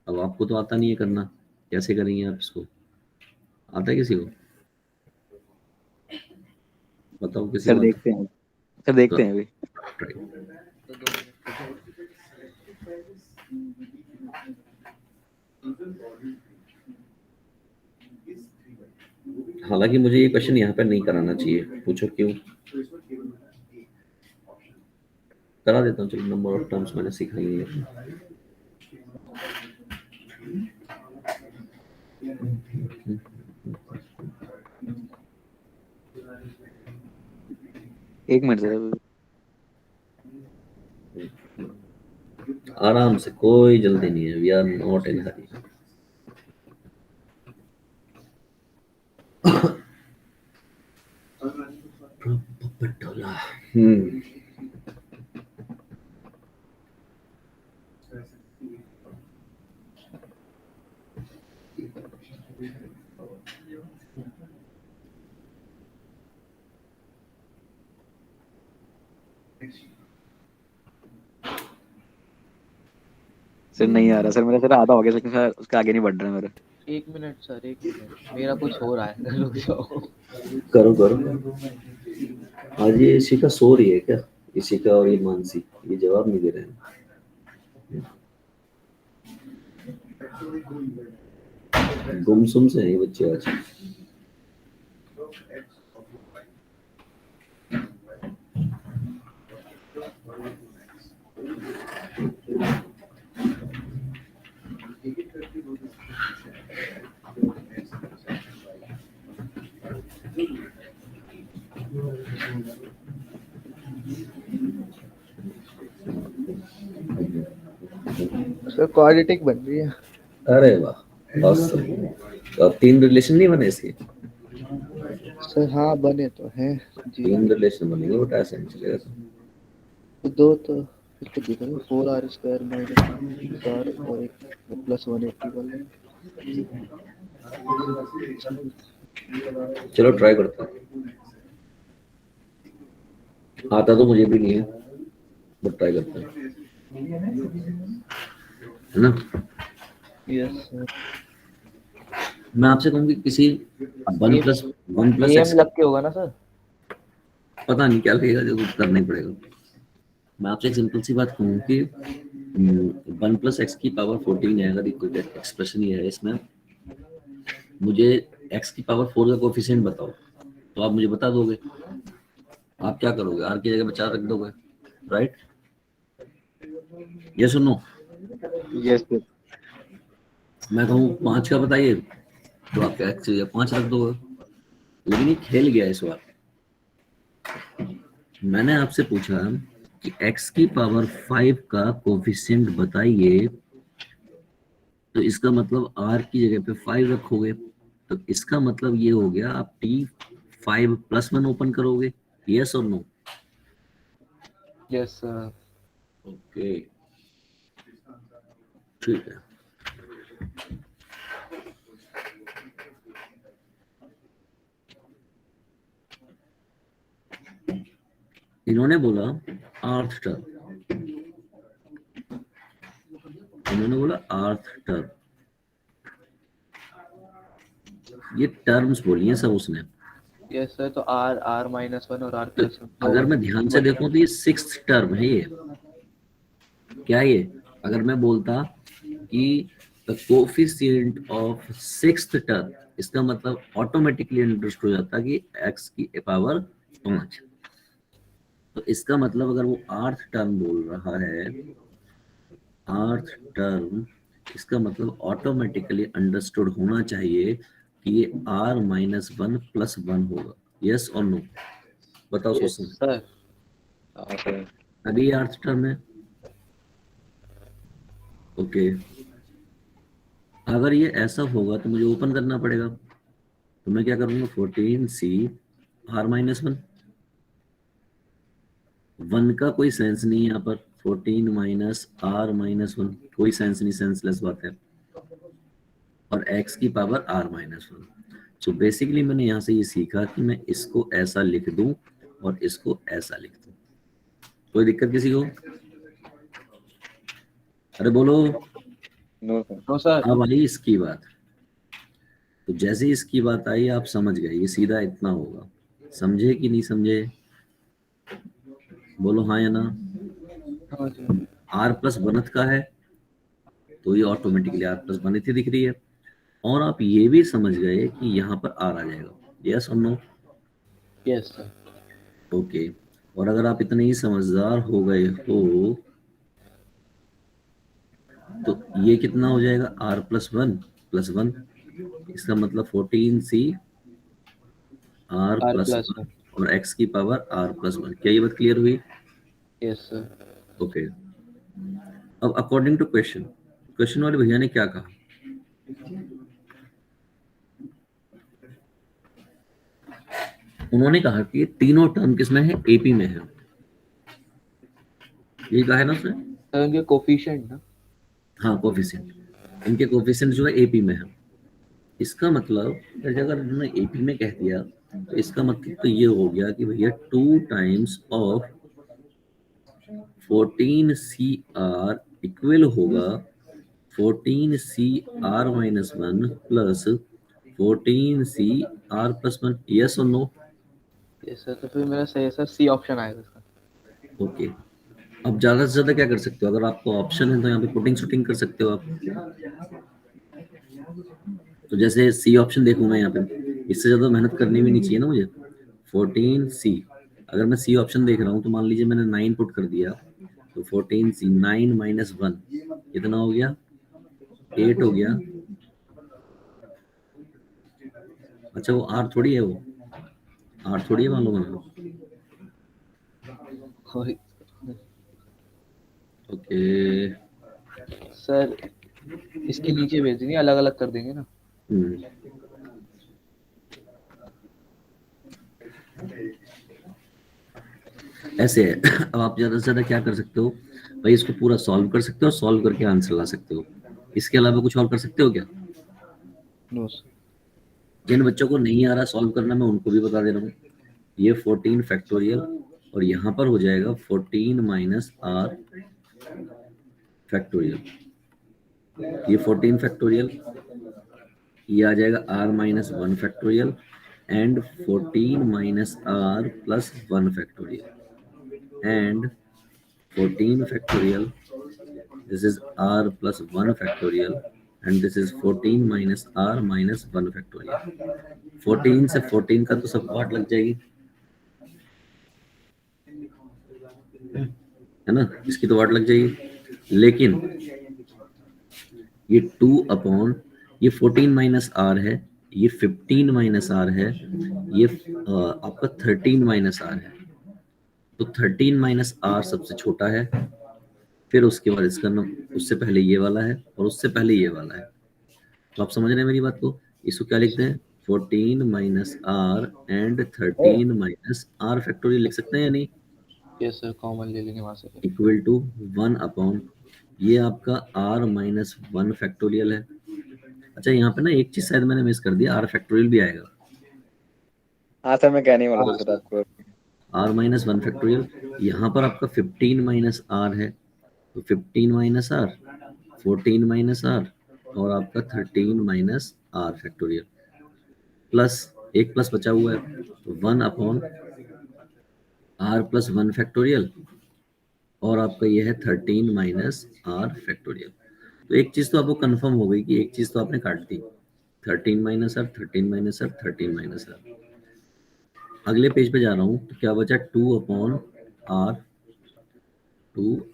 अब आपको तो आता नहीं है करना, कैसे करेंगे आप इसको, आता है किसी को, बताओ किसी सर, को आता देखते हैं सर, देखते हैं अभी। है? हालांकि मुझे ये क्वेश्चन यहाँ पे नहीं कराना चाहिए, पूछो क्यों। करा देता हूँ, चलो नंबर ऑफ टर्म्स मैंने सिखाई है। एक मिनट सर। आराम से, कोई जल्दी नहीं है, we are not in hurry. हम्म सर नहीं आ रहा सर, मेरा सर आधा हो गया, लेकिन सर उसके आगे नहीं बढ़ रहा है मेरा। 1 मिनट सर, 1 मिनट, मेरा कुछ हो रहा है। रुक जाओ। करो करो। आज ये इशिका सो रही है क्या, इशिका और ये मानसी, ये जवाब नहीं दे रहे हैं। गुमसुम से हैं ये बच्चे आज। सर क्वाड्रेटिक बन रही है। अरे वाह, awesome। तो अब 3 रिलेशन नहीं बने इसके, सर हाँ बने तो हैं जी। 3 रिलेशन बनेंगे, बेटा ऐसे नहीं चलेगा। तो 2 तो फिर तो दिखा 4r² - r और एक +180 वाले। चलो ट्राई करता हूँ, आता तो मुझे भी नहीं है, बट ट्राई करते हैं, है ना। Yes sir. मैं आपसे कहूँ कि किसी वन प्लस एम एक्स, लग के होगा ना सर? पता नहीं क्या लगेगा, जो कुछ करना ही पड़ेगा। मैं आपसे एक सिंपल सी बात कहूँ कि 1 + x की पावर 14 है, अगर कोई एक्सप्रेशन ये है, इसमें मुझे x की पावर 4 का कोफिशिएंट बताओ, तो आप मुझे बता दोगे। आप क्या करोगे, r की जगह बचा रख दोगे, राइट? यस और नो? Yes sir. मैं कहूँ 5 का बताइए, तो आप x की जगह 5 रख दोगे। लेकिन ये खेल गया इस बार। मैंने आपसे पूछा कि x की पावर 5 का कोफिशिएंट बताइए, तो इसका मतलब r की जगह पे 5 रखोगे, तो इसका मतलब ये हो गया आप t5 + 1 ओपन करोगे। यस और नो? Yes sir. ओके, ठीक है। इन्होंने बोला आर्थ टर्म, इन्होंने बोला आर्थ टर्म, ये टर्म्स बोली हैं सब उसने। यस सर, तो आर आर -1 और आर तो +1 अगर मैं ध्यान से देखूं तो ये 6th टर्म है। ये क्या है? ये अगर मैं बोलता कि the coefficient of 6th term, इसका मतलब ऑटोमेटिकली अंडरस्टूड हो जाता कि x की पावर 5। तो इसका मतलब अगर वो 8th टर्म बोल रहा है, 8th टर्म, इसका मतलब ऑटोमेटिकली अंडरस्टूड होना चाहिए कि ये r - 1 + 1 होगा। यस और नो? बताओ यस सोचो। सर। सर अभी 8th टर्म है, ओके। अगर ये ऐसा होगा तो मुझे ओपन करना पड़ेगा, तो मैं क्या करूंगा, 14c r - 1। 1 का कोई सेंस नहीं है यहाँ पर, 14 - r - 1 कोई सेंस नहीं, सेंसलेस बात है। और x की पावर r - 1। सो बेसिकली मैंने यहाँ से ये सीखा कि मैं इसको ऐसा लिख दूं और इसको ऐसा लिख दूं। कोई दिक्कत किसी को? अरे बोलो। No sir. No sir. अब आई इसकी बात, तो जैसे इसकी बात आई आप समझ गए, ये सीधा इतना होगा। समझे कि नहीं समझे? बोलो हाँ या ना। हाँ सर। r + 1 का है, तो ये ऑटोमेटिकली r + 1 ही दिख रही है। और आप ये भी समझ गए कि यहाँ पर r आ जाएगा। यस और नो? Yes sir. ओके। और अगर आप इतने ही समझदार हो गए हो, तो ये कितना हो जाएगा, r + 1 + 1, इसका मतलब 14c r आर + 1 +1। और x की पावर r + 1। क्या ये बात क्लियर हुई? Yes sir. ओके। अब अकॉर्डिंग टू क्वेश्चन, क्वेश्चन वाले भैया ने क्या कहा, उन्होंने कहा कि तीनों टर्म किसमें है, एपी में है। ये कहा है ना उसने? सर इनके कोफिशिएंट ना? हाँ, कोफिशिएंट, इनके कोफिशिएंट जो है एपी में है। इसका मतलब अगर उन्होंने एपी में कह दिया, तो इसका मतलब तो ये हो गया कि भैया 2 टाइम्स ऑफ 14cr इक्वल होगा 14cr - 1 प्लस 14cr + 1। यस और नो? यस सर, तो फिर मेरा सही सर सी ऑप्शन आएगा इसका। ओके। अब ज्यादा से ज्यादा क्या कर सकते हो, अगर आपको ऑप्शन है तो यहाँ पे पुटिंग शूटिंग कर सकते हो आप। तो जैसे सी ऑप्शन देखूं मैं यहाँ पे, इससे ज्यादा मेहनत करनी भी नहीं चाहिए ना मुझे। 14c, अगर मैं सी ऑप्शन देख रहा हूँ तो मान लीजिए मैंने 9 पुट कर दिया, तो 14c 9 - 1 कितना हो गया, 8 हो गया। अच्छा वो आर थोड़ी है, वो आर थोड़ी है, मालूम है। वही। ओके। सर इसके नीचे भेज देंगे, अलग अलग कर देंगे ना? ऐसे है। अब आप ज्यादा से ज्यादा क्या कर सकते हो भाई, इसको पूरा सॉल्व कर सकते हो, सॉल्व करके आंसर ला सकते हो। इसके अलावा कुछ और कर सकते हो क्या? No sir. जिन बच्चों को नहीं आ रहा सॉल्व करना मैं उनको भी बता दे रहा हूँ। ये 14 फैक्टोरियल और यहाँ पर हो जाएगा 14 माइनस आर फैक्टोरियल। ये 14 फैक्टोरियल, ये आ जाएगा r minus 1 factorial and 14 minus r plus 1 factorial and 14 factorial, this is r plus 1 factorial and this is 14 minus r minus 1 factorial। 14 से 14 का तो सब वाट लग जाएगी, है ना, इसकी तो वाट लग जाएगी। लेकिन ये 2 अपॉन ये 14 माइनस आर है, ये 15 माइनस आर है, ये आपका 13 माइनस आर है। तो 13 माइनस आर सबसे छोटा है, फिर उसके बाद इसका उससे पहले ये वाला है और उससे पहले ये वाला है। तो आप समझ रहे हैं मेरी बात को? इसको क्या लिखते हैं? 14 minus r and 13 minus r factorial लिख सकते हैं या नहीं? यस सर, कॉमन ले लेंगे वहां से। इक्वल टू 1 अपॉन ये आपका r माइनस 1 फैक्टोरियल है। अच्छा यहाँ पे ना एक चीज शायद मैंने मिस कर दिया, r फैक्टोरियल भी आएगा। हाँ सर, मैं कहने वाला था सर आपको। r माइनस 1 फैक्टोरियल, यहाँ पर आपका 15 माइनस r है, तो 15 माइनस r, 14 माइनस r और आपका 13 माइनस r फैक्टोरियल प्लस एक प्लस बचा हुआ है, तो 1 अपॉन r प्लस 1 फैक्टोरियल और आपका ये है 13 माइनस r फैक्टोरियल। तो एक चीज तो आपको कंफर्म हो गई कि एक चीज तो आपने काट दी, 13 minus r, 13 minus r, 13 minus r। अगले पेज पे जा रहा हूँ, तो क्या बचा? 2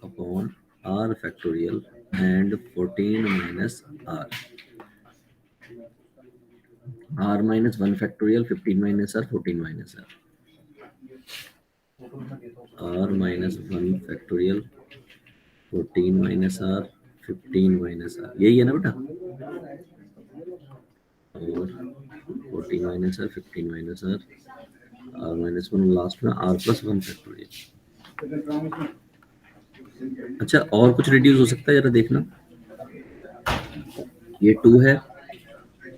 upon r factorial and 14 minus r minus 1 factorial, 15 minus r, 14 minus r minus 1 factorial, 14 minus r, 15 minus r, यही है ना बेटा? और 14 minus r, 15 minus r, r minus 1, last में r प्लस 1 फैक्टोरियल। अच्छा और कुछ रिड्यूस हो सकता है, जरा देखना। ये 2 है,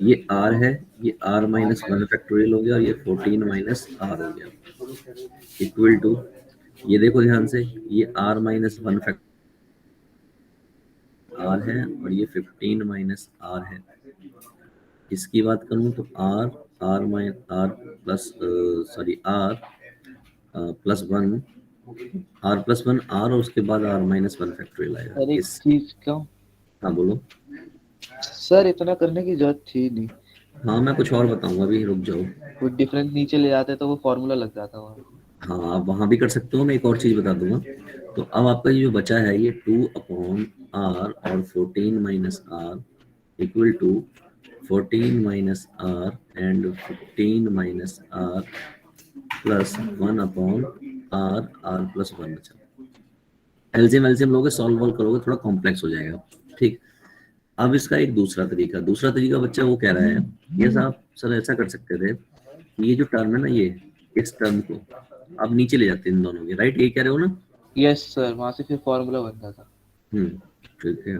ये r है, ये r माइनस 1 फैक्टोरियल हो गया और ये 14 माइनस r हो गया, इक्वल टू ये देखो ध्यान से, ये r माइनस 1 r है और ये 15 माइनस r है। इसकी बात करूं तो r plus r plus 1 r और उसके बाद r माइनस 1 फैक्टोरियल आएगा। सर एक चीज क्यों? हाँ बोलो। सर इतना करने की जरूरत थी नहीं। हाँ मैं कुछ और बताऊंगा, अभी रुक जाओ। वो डिफरेंस नीचे ले जाते तो वो फॉर्मूला लग जाता वहाँ। हाँ आप वहां भी कर सकते हो, मैं एक और चीज बता दूंगा। तो अब आपका ये जो बचा है ये 2 अपॉन r और 14 minus r equal to 14 minus r and 15 minus r plus 1 upon r plus 1 बचा। एलसीएम लोगे, सॉल्व करोगे, थोड़ा कॉम्प्लेक्स हो जाएगा। ठीक, अब इसका एक दूसरा तरीका बच्चा वो कह रहा है, ये साहब सर ऐसा कर सकते थे, ये जो टर्म है ना, ये इस टर्म को आप नीचे ले जाते हैं इन दोनों के, राइट? ये कह रहे हो ना? यस सर, वहां से फिर फॉर्मूला बन जाता। ठीक है।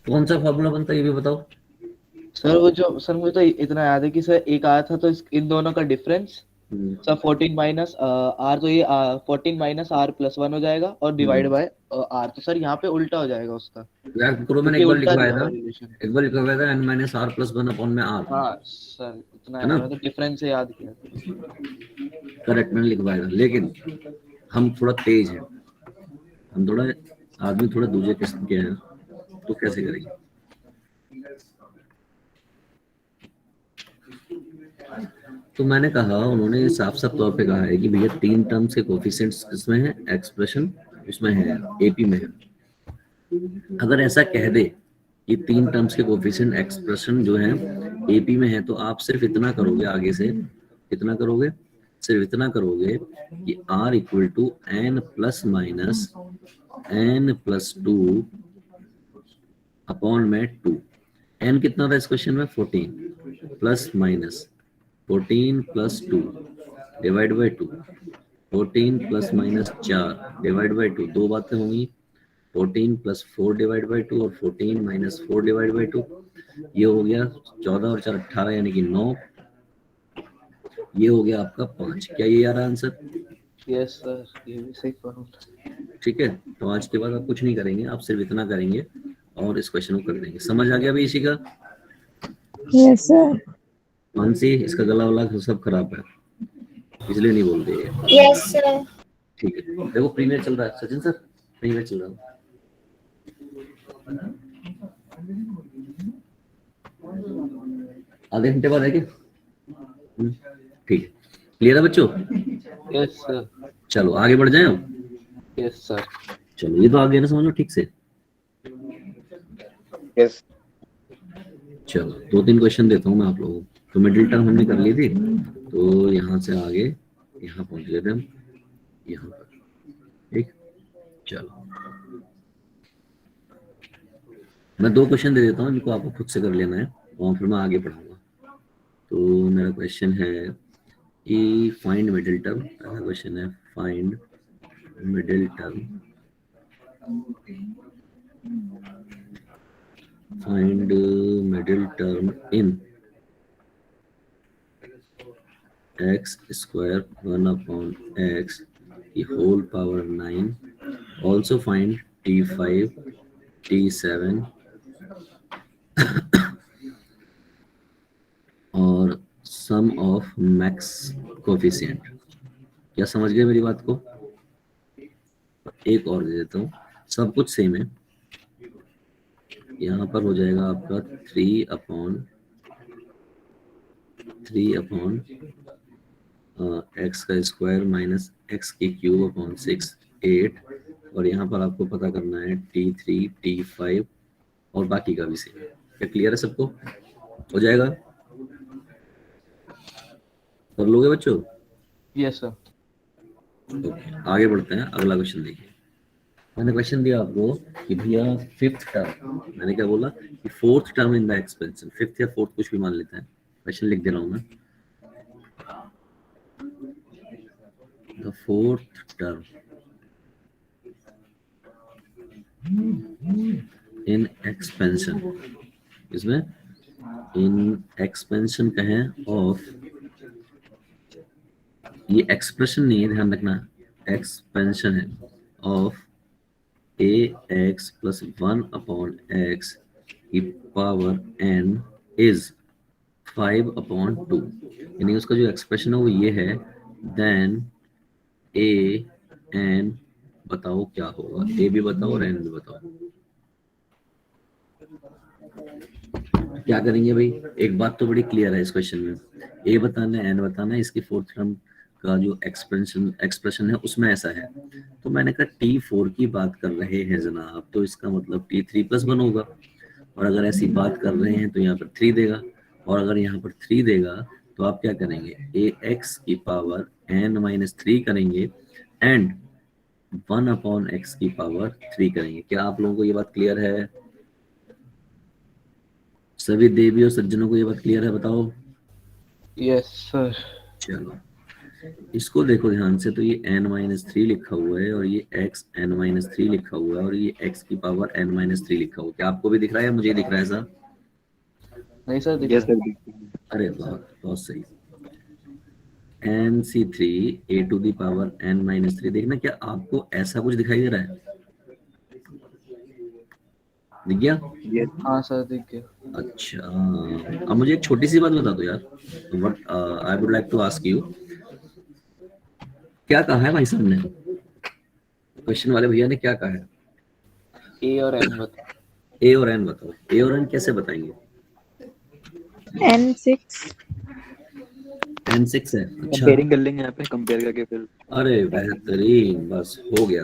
कौन सा फॉर्मूला बनता है ये भी बताओ। सर वो जो सर मुझे तो इतना याद है कि सर एक आया था तो इन दोनों का डिफरेंस सर 14 माइनस आर, तो ये 14 माइनस आर प्लस 1 हो जाएगा और डिवाइड बाय आर। तो सर यहाँ पे उल्टा हो जाएगा उसका। यार करो, मैंने एक बार लिखवाया था n minus r plus 1 upon में r। हाँ सर इतना है ना, तो डिफरेंस से याद किया करेक्ट, मैंने लिखवाया था। लेकिन हम थोड़ा तेज हैं, हम थोड़ा आदमी थोड़ा दूसरे किस्म के हैं, तो कैसे करेंगे? तो मैंने कहा, उन्होंने साफ साफ तौर पे कहा है कि भैया 3 टर्म्स के कोफिशिएंट्स इसमें है, एक्सप्रेशन उसमें है, एपी में है। अगर ऐसा कह दे कि 3 टर्म्स के कोफिशिएंट एक्सप्रेशन जो है एपी में है, तो आप सिर्फ इतना करोगे, आगे से कितना करोगे? सिर्फ इतना करोगे कि r equal to n plus minus n plus 2 upon में 2। n कितना था इस क्वेश्चन में? 14 plus minus 14 plus 2 divide by 2, 14 plus minus 4 divide by 2, दो बातें होंगी, 14 प्लस 4 डिवाइड बाई 2 और 14 माइनस 4 डिवाइड बाई 2। ये हो गया 14 और 4 18 यानी कि 9, ये हो गया आपका 5। क्या ये यार आंसर? यस सर, ये भी सही फॉर्मूला। ठीक है, तो आज के बाद आप कुछ नहीं करेंगे, आप सिर्फ इतना करेंगे और इस क्वेश्चन को कर देंगे। समझ आ गया भाई इसी का? Yes sir. मानसी, इसका गला वाला सब खराब है, इसलिए नहीं बोल रही है। Yes, sir. ठीक है, देखो प्रीमियर चल रहा है सचिन सर, प्रीमियर चल रहा है। आधे घंटे बाद है क्या? ठीक है, क्लियर है बच्चों? Yes sir. चलो आगे बढ़ जाए हम। Yes sir. चलो ये तो आगे ना, समझ लो ठीक से। यस। चलो 2-3 क्वेश्चन देता हूँ मैं आप लोगों को। तो मिडिल टर्म हमने कर ली थी, तो यहाँ से आगे यहाँ पहुंच गए थे हम, यहाँ पर। ठीक, चलो मैं 2 क्वेश्चन दे देता हूँ, इनको आपको खुद से कर लेना है और फिर मैं आगे पढ़ाऊंगा। तो मेरा क्वेश्चन है कि फाइंड मिडिल टर्म। पहला क्वेश्चन है find middle term, find middle term in x square 1 upon x the whole power 9. Also find t5, t7 और sum of max coefficient। क्या समझ गए मेरी बात को? एक और दे देता हूँ, सब कुछ सेम है। यहाँ पर हो जाएगा आपका 3 अपॉन एक्स का स्क्वायर माइनस एक्स की क्यूब अपॉन 6 8, और यहाँ पर आपको पता करना है t3 t5 और बाकी का भी सेम। क्या क्लियर है सबको? हो जाएगा? कर लोगे बच्चों? Yes sir. ओके, आगे बढ़ते हैं। अगला क्वेश्चन देखिए। मैंने क्वेश्चन दिया आपको कि भैया 5th टर्म, मैंने क्या बोला कि 4th term in the expansion, 5th या 4th कुछ भी मान लेते हैं। क्वेश्चन लिख दे रहा हूँ मैं। The 4th term in expansion, इसमें in expansion कहें of, ये एक्सप्रेशन नहीं है, ध्यान रखना, एक्सपेंशन है of ax plus 1 upon x की पावर n is 5 upon 2, यानी उसका जो एक्सप्रेशन है वो ये है। देन a n, बताओ क्या होगा? a भी बताओ और n भी बताओ। क्या करेंगे भाई? एक बात तो बड़ी क्लियर है इस क्वेश्चन में, a बताना है, n बताना है, इसकी 4th टर्म का जो एक्सप्रेशन है उसमें ऐसा है। तो मैंने कहा t4 की बात कर रहे हैं जनाब, तो इसका मतलब t3 + 1 होगा, और अगर ऐसी बात कर रहे हैं तो यहाँ पर 3 देगा, और अगर यहाँ पर 3 देगा तो आप क्या करेंगे? ax की पावर n-3 करेंगे एंड 1 अपॉन x की पावर 3 करेंगे। क्या आप लोगों को ये बात क्लियर है? सभी देवी और सज्जनों को ये बात क्लियर है? बताओ। Yes sir. चलो इसको देखो ध्यान से, तो ये n-3 लिखा हुआ है और ये x n-3 लिखा हुआ है और ये x की पावर n-3 लिखा हुआ है। क्या आपको भी दिख रहा है या मुझे दिख रहा है सर? नहीं सर, यस सर। अरे बहुत बहुत सही। nc3 a to the power n-3, देखना क्या आपको ऐसा कुछ दिखाई दे रहा है? दिख गया? हाँ सर, दिख गया। अच्छा, अब मुझे एक छोटी सी बात बता दो यार, what I would like to ask you, क्या कहा है भाई साहब ने? क्वेश्चन वाले भैया ने क्या कहा है? ए और एन बताओ। ए और एन बताओ। ए और एन कैसे बताएंगे? n6। n6 है, अच्छा। कंपेयरिंग कर लेंगे यहाँ पे, कंपेयर करके फिर। अरे बेहतरीन, बस हो गया।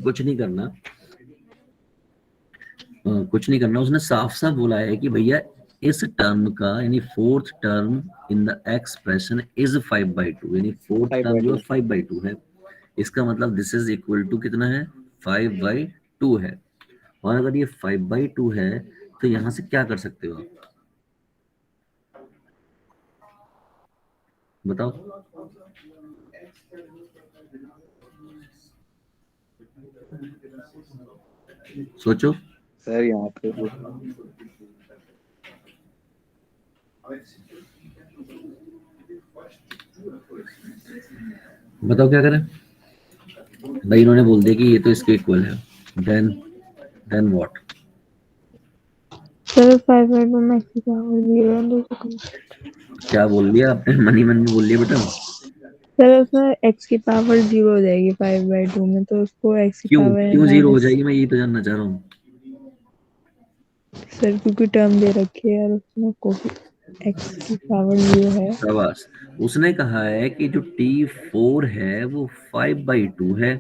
कुछ नहीं करना, कुछ नहीं करना। उसने साफ साफ बोला है कि भैया इस टर्म का यानी 4th term in the expression is 5/2, यानी 4th टर्म जो 5/2 है, इसका मतलब दिस इज इक्वल टू कितना है? 5/2 है। और अगर ये 5/2 है तो यहां से क्या कर सकते हो आप? बताओ। सोचो। सर यहाँ पे बताओ क्या करें भाई, इन्होंने बोल दिया कि ये तो इसके इक्वल है, देन व्हाट? सर 5/2 में x की पावर 0 है तो क्या बोल दिया आपने? मनी मन में बोल दिया बेटा। सर उसमें x की पावर 0 हो जाएगी 5/2 में, तो उसको x की क्यों पावर क्यों जीरो हो माइनस। जाएगी, मैं यही तो जानना चाह रहा हूँ। सर क्योंकि टर्म दे रखी है और उसमें x की पावर 0 है। शाबाश। उसने कहा है कि जो T4 है वो 5/2 है,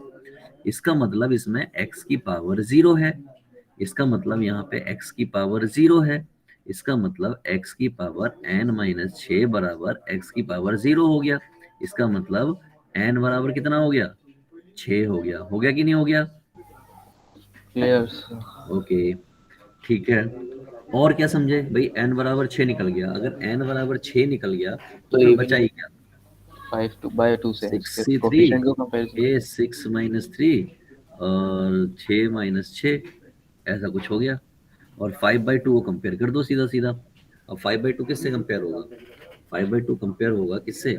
इसका मतलब इसमें x की पावर 0 है, इसका मतलब यहाँ पे x की पावर 0 है, इसका मतलब x की पावर n-6 बराबर x की पावर 0 हो गया। इसका मतलब n बराबर कितना हो गया? 6 हो गया कि नहीं हो गया? Clear sir. ओके, ठीक है। और क्या समझे भाई? n बराबर 6 निकल गया। अगर n बराबर 6 निकल गया तो तो फिर ये बचा ही क्या? 5/2 से इसके 63, कोफिशिएंट को कंपैरिजन। ये 6-3 और 6-6 ऐसा कुछ हो गया। और 5/2 को कंपेयर कर दो सीधा सीधा। अब 5/2 किससे कंपेयर होगा? 5/2 कंपेयर होगा किससे?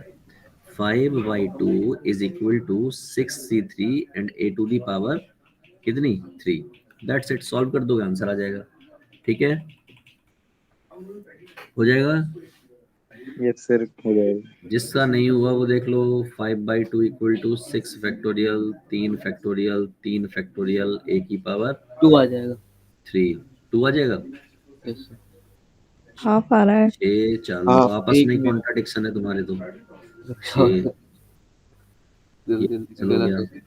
5/2 is equal to 6c3 and a to the power कितनी? 3। दैट्स इट, सॉल्व कर दोगे आंसर आ जाएगा। ठीक है, हो जाएगा। यस सर हो जाएगा। जिसका नहीं हुआ वो देख लो। 5/2 equal to 6 factorial, 3 factorial, 3 factorial, a की पावर 2 आ जाएगा। 3। 2 आ जाएगा। Yes sir. हाफ आ रहा है। 6 चालू हाँ आपस एक में मिनट कॉन्ट्राडिक्शन है तुम्हारे तो। रुको 6 ये जल्दी चलो जल्दी गया, जल्दी।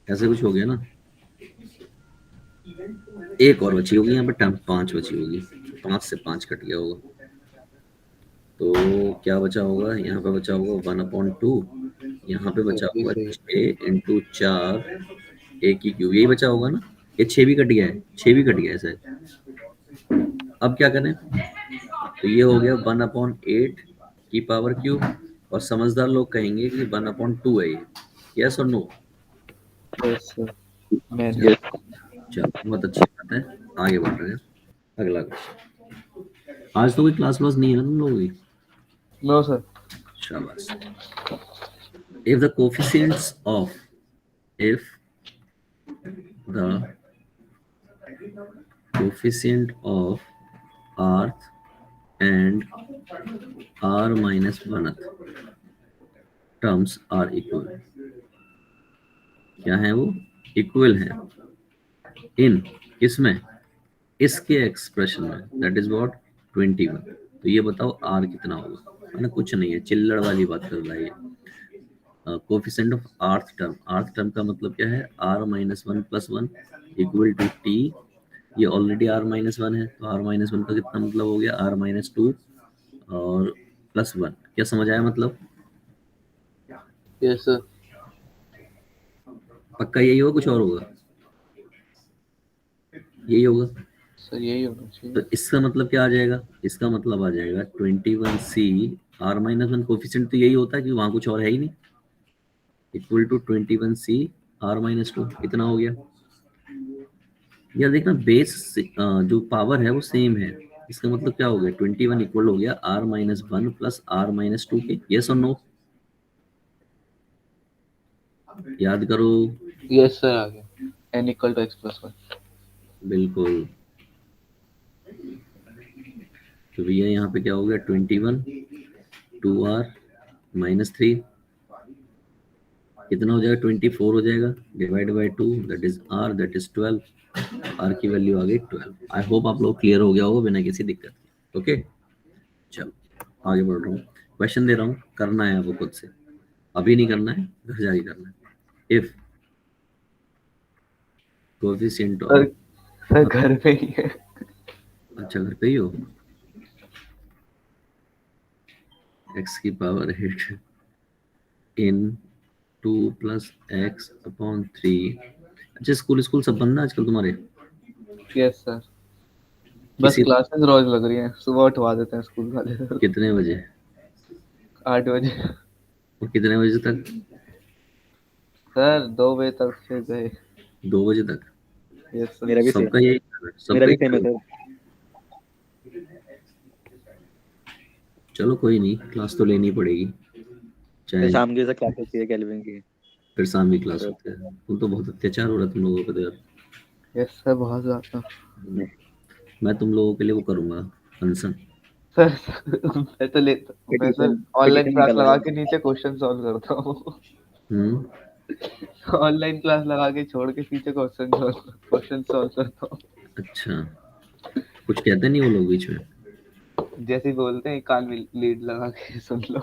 ऐसे कुछ हो गया ना। एक और बची होगी यहाँ पे, टर्म 5 बची होगी, 5 से 5 कट गया होगा। तो क्या बचा होगा? यहाँ पे बचा होगा 1/2, यहाँ पे बचा ये होगा सही है। 6 इंटू 4 ए की क्यूब, यही बचा होगा ना। ये 6 भी कट गया है, 6 भी कट गया है शायद। अब क्या करें? तो ये हो गया 1/8 की पावर क्यूब, और समझदार लोग कहेंगे कि 1/2 है ये। यस और नो? Yes sir. मैंने यस चलो बहुत अच्छी बात है, आगे बढ़ रहे हैं। अगला क्वेश्चन। आज तो कोई क्लास व्लास नहीं है ना तुम लोगों की? No sir. शाबाश। if the coefficients of if the coefficient of rth and r minus 1th terms are equal, क्या है वो? इक्वल है इन किसमें? इसके एक्सप्रेशन में, दैट इज व्हाट? 21। तो ये बताओ r कितना होगा? मैंने कुछ नहीं है, चिल्लड़ वाली बात कर रहा है ये। कोफिशिएंट ऑफ आर्थ टर्म का मतलब क्या है? r-1 + 1 equal to t। ये ऑलरेडी r-1 है, तो r-1 का कितना मतलब हो गया? r-2 और +1। क्या समझ आया मतलब? Yes sir. पक्का यही होगा, कुछ और होगा? यही होगा। सर यही होना तो चाहिए। इसका मतलब क्या आ जाएगा? इसका मतलब आ जाएगा 21c r-1 कोफिशिएंट तो यही होता है कि वहां कुछ और है ही नहीं, इक्वल टू 21c r-2। इतना हो गया। या देखना बेस जो पावर है वो सेम है, इसका मतलब क्या हो गया? 21 इक्वल हो गया r-1 प्लस r-2 के। यस और नो? याद करो। यस सर आ गया। n equal to x+1। बिल्कुल। तो भैया यहाँ पे क्या हो गया? 21 2r-3 कितना हो जाएगा? 24 हो जाएगा, divide by 2 that is r, that is 12। r की वैल्यू आ गई 12। आई होप आप लोग क्लियर हो गया होगा बिना किसी दिक्कत के। ओके, चलो आगे बढ़ रहा हूँ। क्वेश्चन दे रहा हूँ, करना है आपको खुद से, अभी नहीं करना है, घर जाके करना है। If coefficient sir of, sir घर पे ही है। अच्छा घर पे ही हो, x की पावर 8 इन 2 + x/3। अच्छा स्कूल स्कूल सब बंद है आजकल तुम्हारे? Yes sir. बस किसी क्लासेस रोज लग रही हैं, सुबह उठवा देते हैं स्कूल वाले सर। कितने बजे 8 बजे। और कितने बजे तक? सर 2 बजे तक फिर गए। 2 बजे तक यस सर। मेरा भी सेम सबका यही मेरा सबका भी ही सेम है सर। चलो कोई नहीं, क्लास तो लेनी पड़ेगी, फिर चाहे शाम की सर क्लास होती है केल्विन की। फिर शाम की क्लास तो होती है। तुम तो बहुत अत्याचार हो रहा है तुम लोगों पे तो यार। यस सर, बहुत ज्यादा। मैं तुम लोगों के लिए वो करूंगा, अनशन। सर मैं सर ऑनलाइन पिटीशन क्लास निकाला लगा है। के नीचे क्वेश्चन सॉल्व करता हूँ। हम्म। ऑनलाइन क्लास लगा के छोड़ के पीछे क्वेश्चन सॉल्व करता हूँ। अच्छा, कुछ कहते नहीं वो लोग बीच में? जैसे ही बोलते हैं कान में लीड लगा के सुन लो।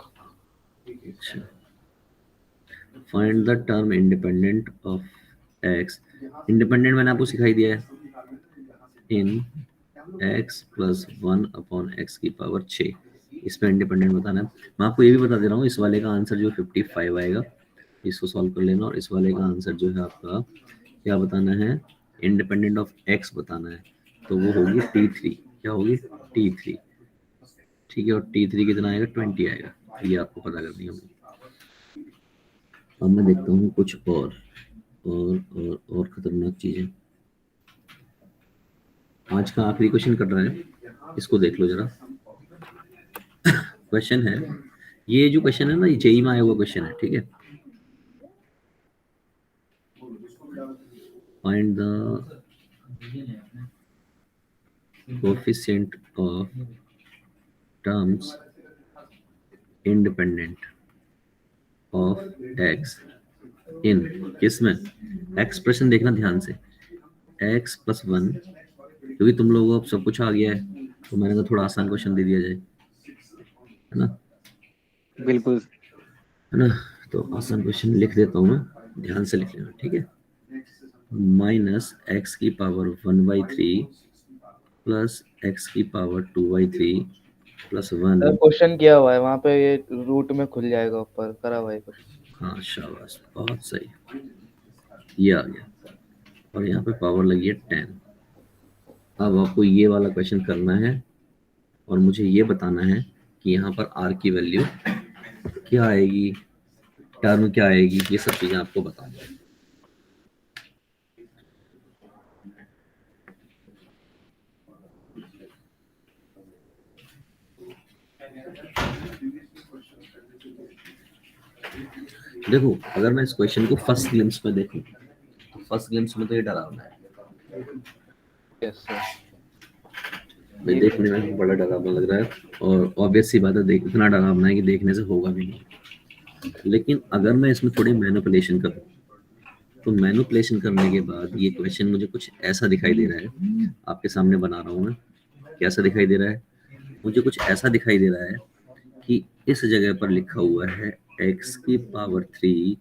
अच्छा, find the term independent of x. Independent मैंने आपको सिखाई दिया है, इन x प्लस 1/x की पावर 6। इसमें इंडिपेंडेंट बताना है। मैं आपको ये भी बता दे रहा हूँ, इस वाले का आंसर जो 55 आएगा, इसको सॉल्व कर लेना। और इस वाले का आंसर जो है आपका क्या बताना है, इंडिपेंडेंट ऑफ x बताना है, तो वो होगी t3। क्या होगी? t3। ठीक है, और t3 कितना आएगा? 20 आएगा। ये आपको पता करनी होगी। अब मैं देखता हूँ कुछ और खतरनाक चीजें। आज का आखिरी क्वेश्चन कर रहा है, इसको देख लो जरा। क्वेश्चन है, ये जो क्वेश्चन है ना, ये जेई में आया हुआ क्वेश्चन है, ठीक है। Find the coefficient of terms independent of x in, किसमें? एक्सप्रेशन देखना ध्यान से, x प्लस 1, क्योंकि तुम लोगों को अब सब कुछ आ गया है तो मैंने कहा थोड़ा आसान क्वेश्चन दे दिया जाए, है ना? बिल्कुल। है ना? तो आसान क्वेश्चन लिख देता हूँ मैं, ध्यान से लिख लेना, ठीक है। माइनस एक्स की पावर 1/3 प्लस एक्स की पावर 2/3 प्लस 1। सर क्वेश्चन किया हुआ है वहाँ पे, ये रूट में खुल जाएगा ऊपर, करा हुआ है क्वेश्चन। हाँ शाबाश, बहुत सही, ये आ गया। और यहाँ पे पावर लगी है 10। अब आपको ये वाला क्वेश्चन करना है और मुझे ये बताना है कि यहाँ पर आर की वैल्यू क्या आएगी, टर्म क्या आएगी, ये सब चीजें आपको बताना है। देखो, अगर मैं इस क्वेश्चन को फर्स्ट ग्लिम्स में देखूं तो फर्स्ट ग्लिम्स में तो ये डरावना है। Yes sir. भाई देखने में बड़ा डरावना लग रहा है, और ऑब्वियस सी बात है, देख इतना डरावना है कि देखने से होगा भी नहीं। लेकिन अगर मैं इसमें थोड़ी मैनिपुलेशन करूं, तो मैनिपुलेशन करने के बाद ये क्वेश्चन मुझे कुछ ऐसा दिखाई दे रहा है, आपके सामने बना रहा हूं मैं। कैसा दिखाई दे रहा है? मुझे कुछ ऐसा दिखाई दे रहा है कि इस जगह पर लिखा हुआ है x की पावर 3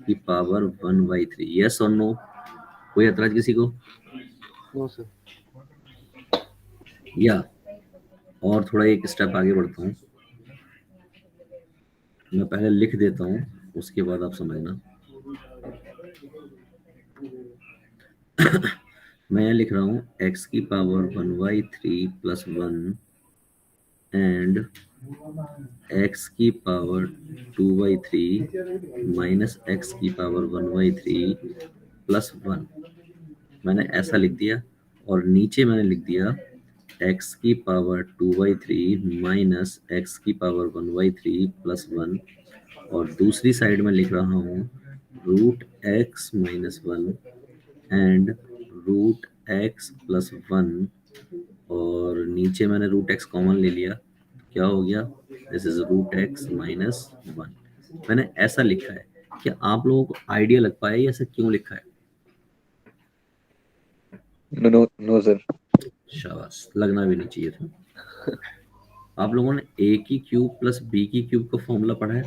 की पावर 1/3। यस और नो? कोई एतराज किसी को? No sir. या और थोड़ा एक स्टेप आगे बढ़ता हूँ, मैं पहले लिख देता हूँ, उसके बाद आप समझना। मैं यहाँ लिख रहा हूँ x की पावर 1/3 प्लस 1 एंड x की पावर 2/3 माइनस x की पावर 1/3 प्लस 1। मैंने ऐसा लिख दिया, और नीचे मैंने लिख दिया x की पावर 2/3 माइनस x की पावर 1/3 प्लस 1। और दूसरी साइड में लिख रहा हूँ root x minus 1 and root x plus 1। और नीचे मैंने रूट x कॉमन ले लिया, क्या हो गया? This is root x minus 1। मैंने ऐसा लिखा है। क्या आप लोगों को आइडिया लग पाया ये ऐसा क्यों लिखा है? No no no sir. शाबाश, लगना भी नहीं चाहिए था। आप लोगों ने a की क्यूब प्लस b की क्यूब का फॉर्मूला पढ़ा है?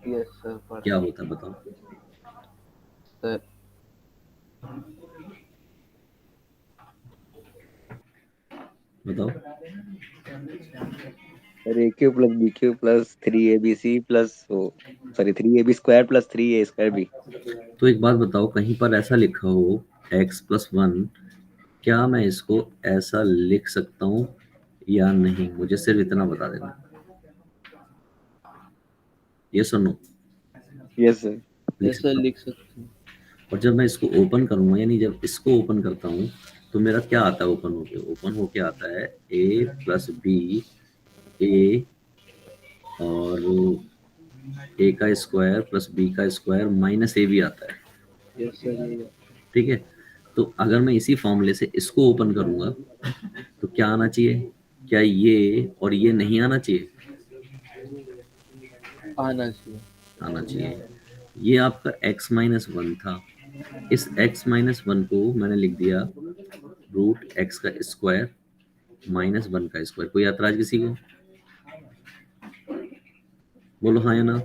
यस सर पढ़ा क्या है। होता है बताओ? सर बताओ। Sir a cube plus b cube plus 3abc plus sorry 3ab square plus 3a square b. तो एक बात बताओ, कहीं पर ऐसा लिखा हो x प्लस 1, क्या मैं इसको ऐसा लिख सकता हूँ या नहीं? मुझे सिर्फ इतना बता देना, ये सुनो यस सर। लिख यस सर सकता हूँ। लिख सकते हैं। और जब मैं इसको ओपन करूंगा, यानी जब इसको ओपन करता हूँ तो मेरा क्या आता है ओपन होके आता है a प्लस बी ए और a का स्क्वायर प्लस b का स्क्वायर माइनस ए भी आता है, यस सर। ठीक है। तो अगर मैं इसी फॉर्मूले से इसको ओपन करूंगा तो क्या आना चाहिए, क्या ये और ये नहीं आना चाहिए? आना चाहिए। आना चाहिए। ये आपका x माइनस वन था, इस x माइनस वन को मैंने लिख दिया रूट x का स्क्वायर माइनस वन का स्क्वायर। कोई ऐतराज किसी को? बोलो हाँ या ना,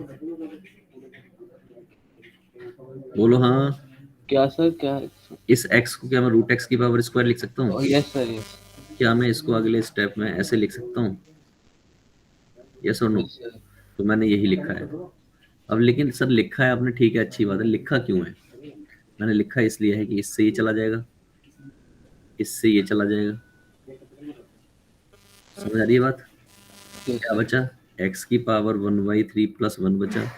बोलो हाँ। क्या सर, क्या? इस x को क्या मैं रूट x की पावर स्क्वायर लिख सकता हूँ? Yes sir, yes. क्या मैं इसको अगले स्टेप में ऐसे लिख सकता हूँ? यस और नो? Yes sir. तो मैंने यही लिखा है। अब लेकिन सर लिखा है आपने, ठीक है, अच्छी बात है, लिखा क्यों है? मैंने लिखा इसलिए है कि इससे ये चला जाएगा, इससे ये चला जाएगा। समझ आ रही है बात? यस क्या बचा? x की पावर 1/3 प्लस 1 बचा,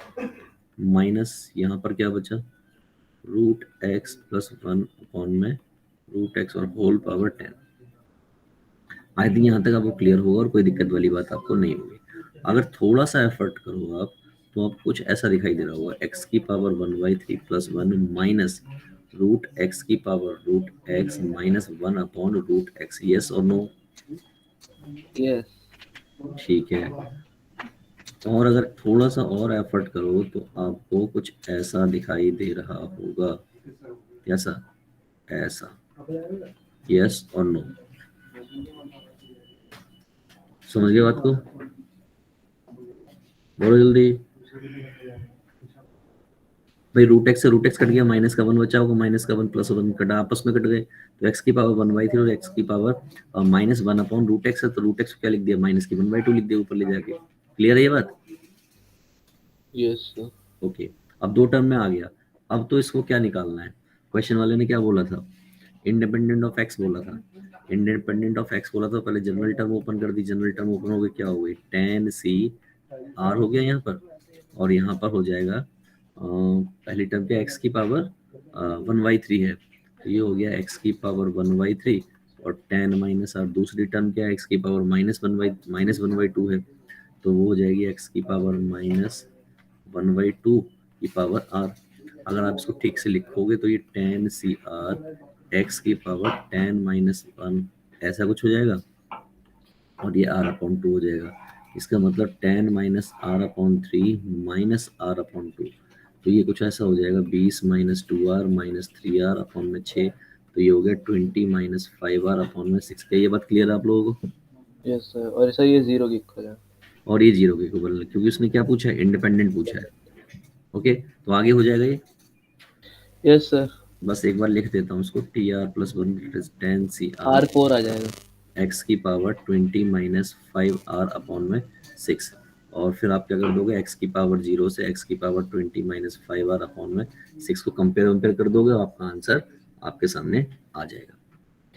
माइनस यहाँ पर क्या बचा, रूट x प्लस 1 अपॉन में रूट x और होल पावर 10। आई थिंक यहाँ तक आपको क्लियर होगा और कोई दिक्कत वाली बात आपको नहीं होगी। अगर थोड़ा सा एफर्ट करो आप तो आप कुछ ऐसा दिखाई दे रहा होगा, x की power 1/3 plus 1 minus root x की power root x minus 1 upon root x। Yes और नो? यस। ठीक है। और अगर थोड़ा सा और एफर्ट करो तो आपको कुछ ऐसा दिखाई दे रहा होगा, कैसा? ऐसा। यस और नो? समझ गए बात को? बोलो जल्दी भाई। रूट एक्स से रूट एक्स कट गया, माइनस का 1 बचा होगा, माइनस का 1 प्लस 1 कटा, आपस में कट गए, तो x की पावर 1/3 और x की power minus 1 upon root x है, तो रूट एक्स को क्या लिख दिया, माइनस की 1/2 लिख दिया ऊपर ले जाके। क्लियर है ये बात? Yes sir. ओके। अब दो टर्म में आ गया। अब तो इसको क्या निकालना है? क्वेश्चन वाले ने क्या बोला था? इंडिपेंडेंट ऑफ एक्स बोला था। इंडिपेंडेंट ऑफ एक्स बोला था, पहले जनरल टर्म ओपन कर दी, जनरल टर्म ओपन हो गई, क्या हो गई, tan c r हो गया यहाँ पर, और यहाँ पर हो जाएगा पहली टर्म क्या, x की पावर 1/3 है, तो ये हो गया x की पावर 1/3, और tan माइनस r दूसरी टर्म क्या है, x की पावर -1/2 है, तो वो हो जाएगी x की पावर -1/2 की पावर r। अगर आप इसको ठीक से लिखोगे तो ये tan c r x की पावर tan -1 ऐसा कुछ हो जाएगा, और ये r/2 हो जाएगा। इसका मतलब tan -r/3 माइनस r/2, तो ये कुछ ऐसा हो जाएगा 20 - 2r - 3r अपॉन में 6, तो ये हो गया 20 - 5r अपॉन में 6। क्या ये बात क्लियर है आप लोगों को? Yes sir. और सर ये 0 की इक्वल है। और ये 0 के इक्वल है, क्योंकि उसने क्या पूछा है, इंडिपेंडेंट पूछा है। ओके, तो आगे हो जाएगा ये। Yes sir. बस एक बार लिख देता हूँ उसको, tr + 1 tan c r R4 आ जाएगा। x की पावर 20 - 5r अपॉन में 6, और फिर आप क्या कर दोगे, x की पावर 0 से x की पावर 20 - 5r अपॉन में 6 को कंपेयर कर दोगे, और आपका आंसर आपके सामने आ जाएगा।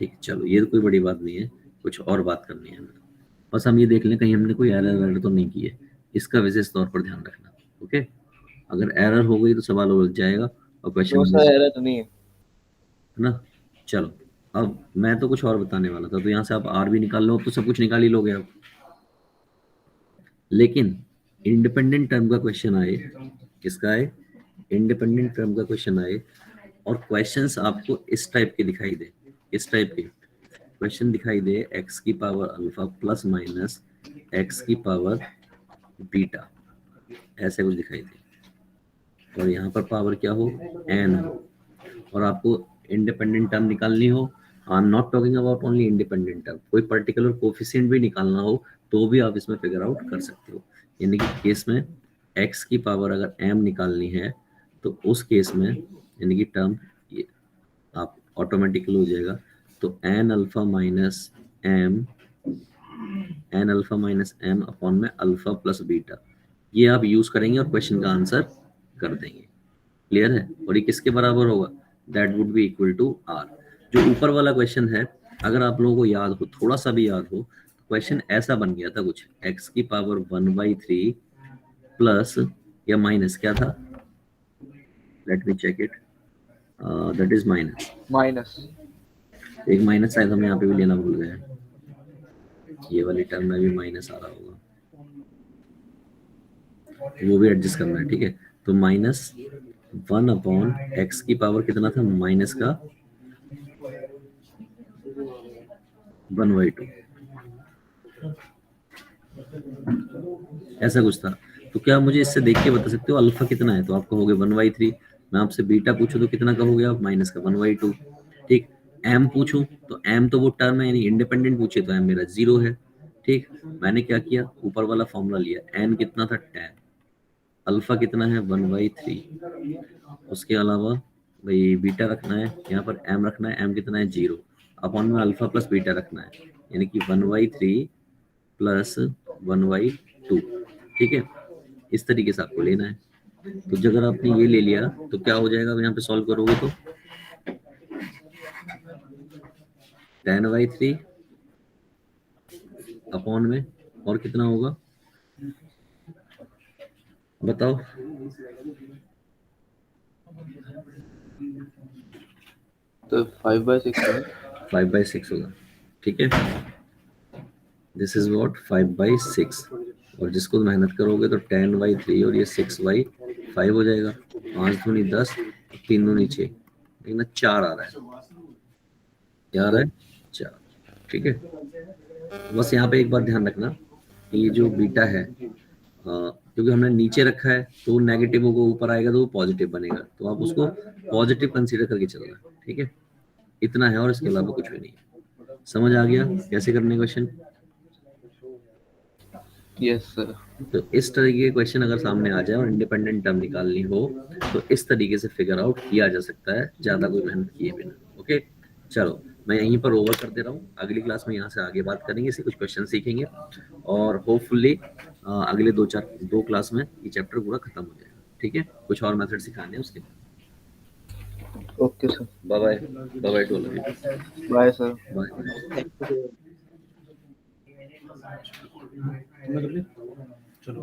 ठीक है, चलो ये तो कोई बड़ी बात नहीं है, कुछ और बात करनी है हमें। बस हम ये देख लें कहीं हमने कोई एरर तो नहीं की है, इसका विशेष तौर पर ध्यान रखना। ओके, अगर एरर हो गई तो सवाल उलझ जाएगा और क्वेश्चन सर एरर तो नहीं है। है ना। चलो, अब मैं तो कुछ और बताने वाला था, तो यहाँ से आप आर भी निकाल लो, अब तो सब कुछ निकाल ही लोगे आप। लेकिन इंडिपेंडेंट टर्म का क्वेश्चन आए, किसका आए, इंडिपेंडेंट टर्म का क्वेश्चन आए, और क्वेश्चंस आपको इस टाइप के दिखाई दे, इस टाइप के क्वेश्चन दिखाई दे, x की power alpha plus minus x की पावर बीटा, ऐसे कुछ दिखाई दे, और यहाँ पर पावर क्या हो, n हो, और आपको इंडिपेंडेंट टर्म निकालनी हो। I am not talking about only independent term, कोई पर्टिकुलर कोफिशिएंट भी निकालना हो तो भी आप इसमें फिगर आउट कर सकते हो। यानी कि केस में x की पावर अगर m निकालनी है तो उस केस में यानी कि टर्म ये आप ऑटोमेटिकली हो जाएगा, तो n alpha minus m upon में अल्फा प्लस बीटा, ये आप यूज करेंगे और क्वेश्चन का आंसर कर देंगे। क्लियर है? और ये किसके बराबर होगा, that would be equal to r। जो ऊपर वाला क्वेश्चन है, अगर आप लोगों को याद हो, थोड़ा सा भी याद हो, क्वेश्चन ऐसा बन गया था कुछ, x की पावर 1/3 प्लस या माइनस क्या था, let me check it, that is minus. Minus. एक माइनस शायद हम यहाँ पे भी लेना भूल गए हैं, ये वाली टर्म में भी माइनस आ रहा होगा, वो भी एडजस्ट करना है, ठीक है। तो माइनस 1/x की पावर कितना था, माइनस का 1/2, ऐसा कुछ था। तो क्या मुझे इससे देख के बता सकते हो अल्फा कितना है? तो आप कहोगे 1/3। मैं आपसे बीटा पूछूं तो कितना कहोगे आप? माइनस का 1/2। ठीक, एम पूछूं तो एम तो वो टर्म है, यानी इंडिपेंडेंट पूछे तो एम मेरा 0 है। ठीक, मैंने क्या किया, ऊपर वाला फॉर्मूला लिया, एन कितना था 10, अल्फा कितना है 1/3। उसके अलावा भाई बीटा रखना है, यहाँ पर एम रखना है, एम कितना है 0, अपॉन में अल्फा प्लस बीटा रखना है, यानी कि 1/3 प्लस 1/2। ठीक है, इस तरीके से आपको लेना है। तो अगर आपने ये ले लिया तो क्या हो जाएगा, यहाँ पे सॉल्व करोगे तो 10/3 अपॉन में और कितना होगा बताओ? तो 5/6 है। 5/6 होगा, ठीक है। दिस इज व्हाट 5/6, और जिसको मेहनत करोगे तो 10/3 और ये 6/5 हो जाएगा। 5 दूनी 10, 3 दूनी 6, लेकिन 4 आ रहा है, क्या आ रहा है 4, ठीक है। बस यहाँ पे एक बात ध्यान रखना कि ये जो बीटा है, क्योंकि हमने नीचे रखा है तो नेगेटिव होगा, ऊपर आएगा तो वो पॉजिटिव बनेगा, तो आप उसको पॉजिटिव कंसीडर करके चलना, ठीक है। इतना है और इसके अलावा कुछ भी नहीं है। समझ आ गया कैसे करने क्वेश्चन? Yes sir. तो इस तरीके के क्वेश्चन अगर सामने आ जाए और इंडिपेंडेंट टर्म निकालनी हो तो इस तरीके से फिगर आउट किया जा सकता है, ज्यादा कोई मेहनत किए बिना। ओके, चलो मैं यहीं पर ओवर कर दे रहा हूँ, अगली क्लास में यहाँ से आगे बात करेंगे, इसे कुछ क्वेश्चन सीखेंगे और होपफुली अगले 2 क्लास में ये चैप्टर पूरा खत्म हो जाएगा, ठीक है। कुछ और मेथड सिखाने हैं उसके बाद। Okay sir. Bye bye, bye bye to all of you, bye sir. Bye. चलो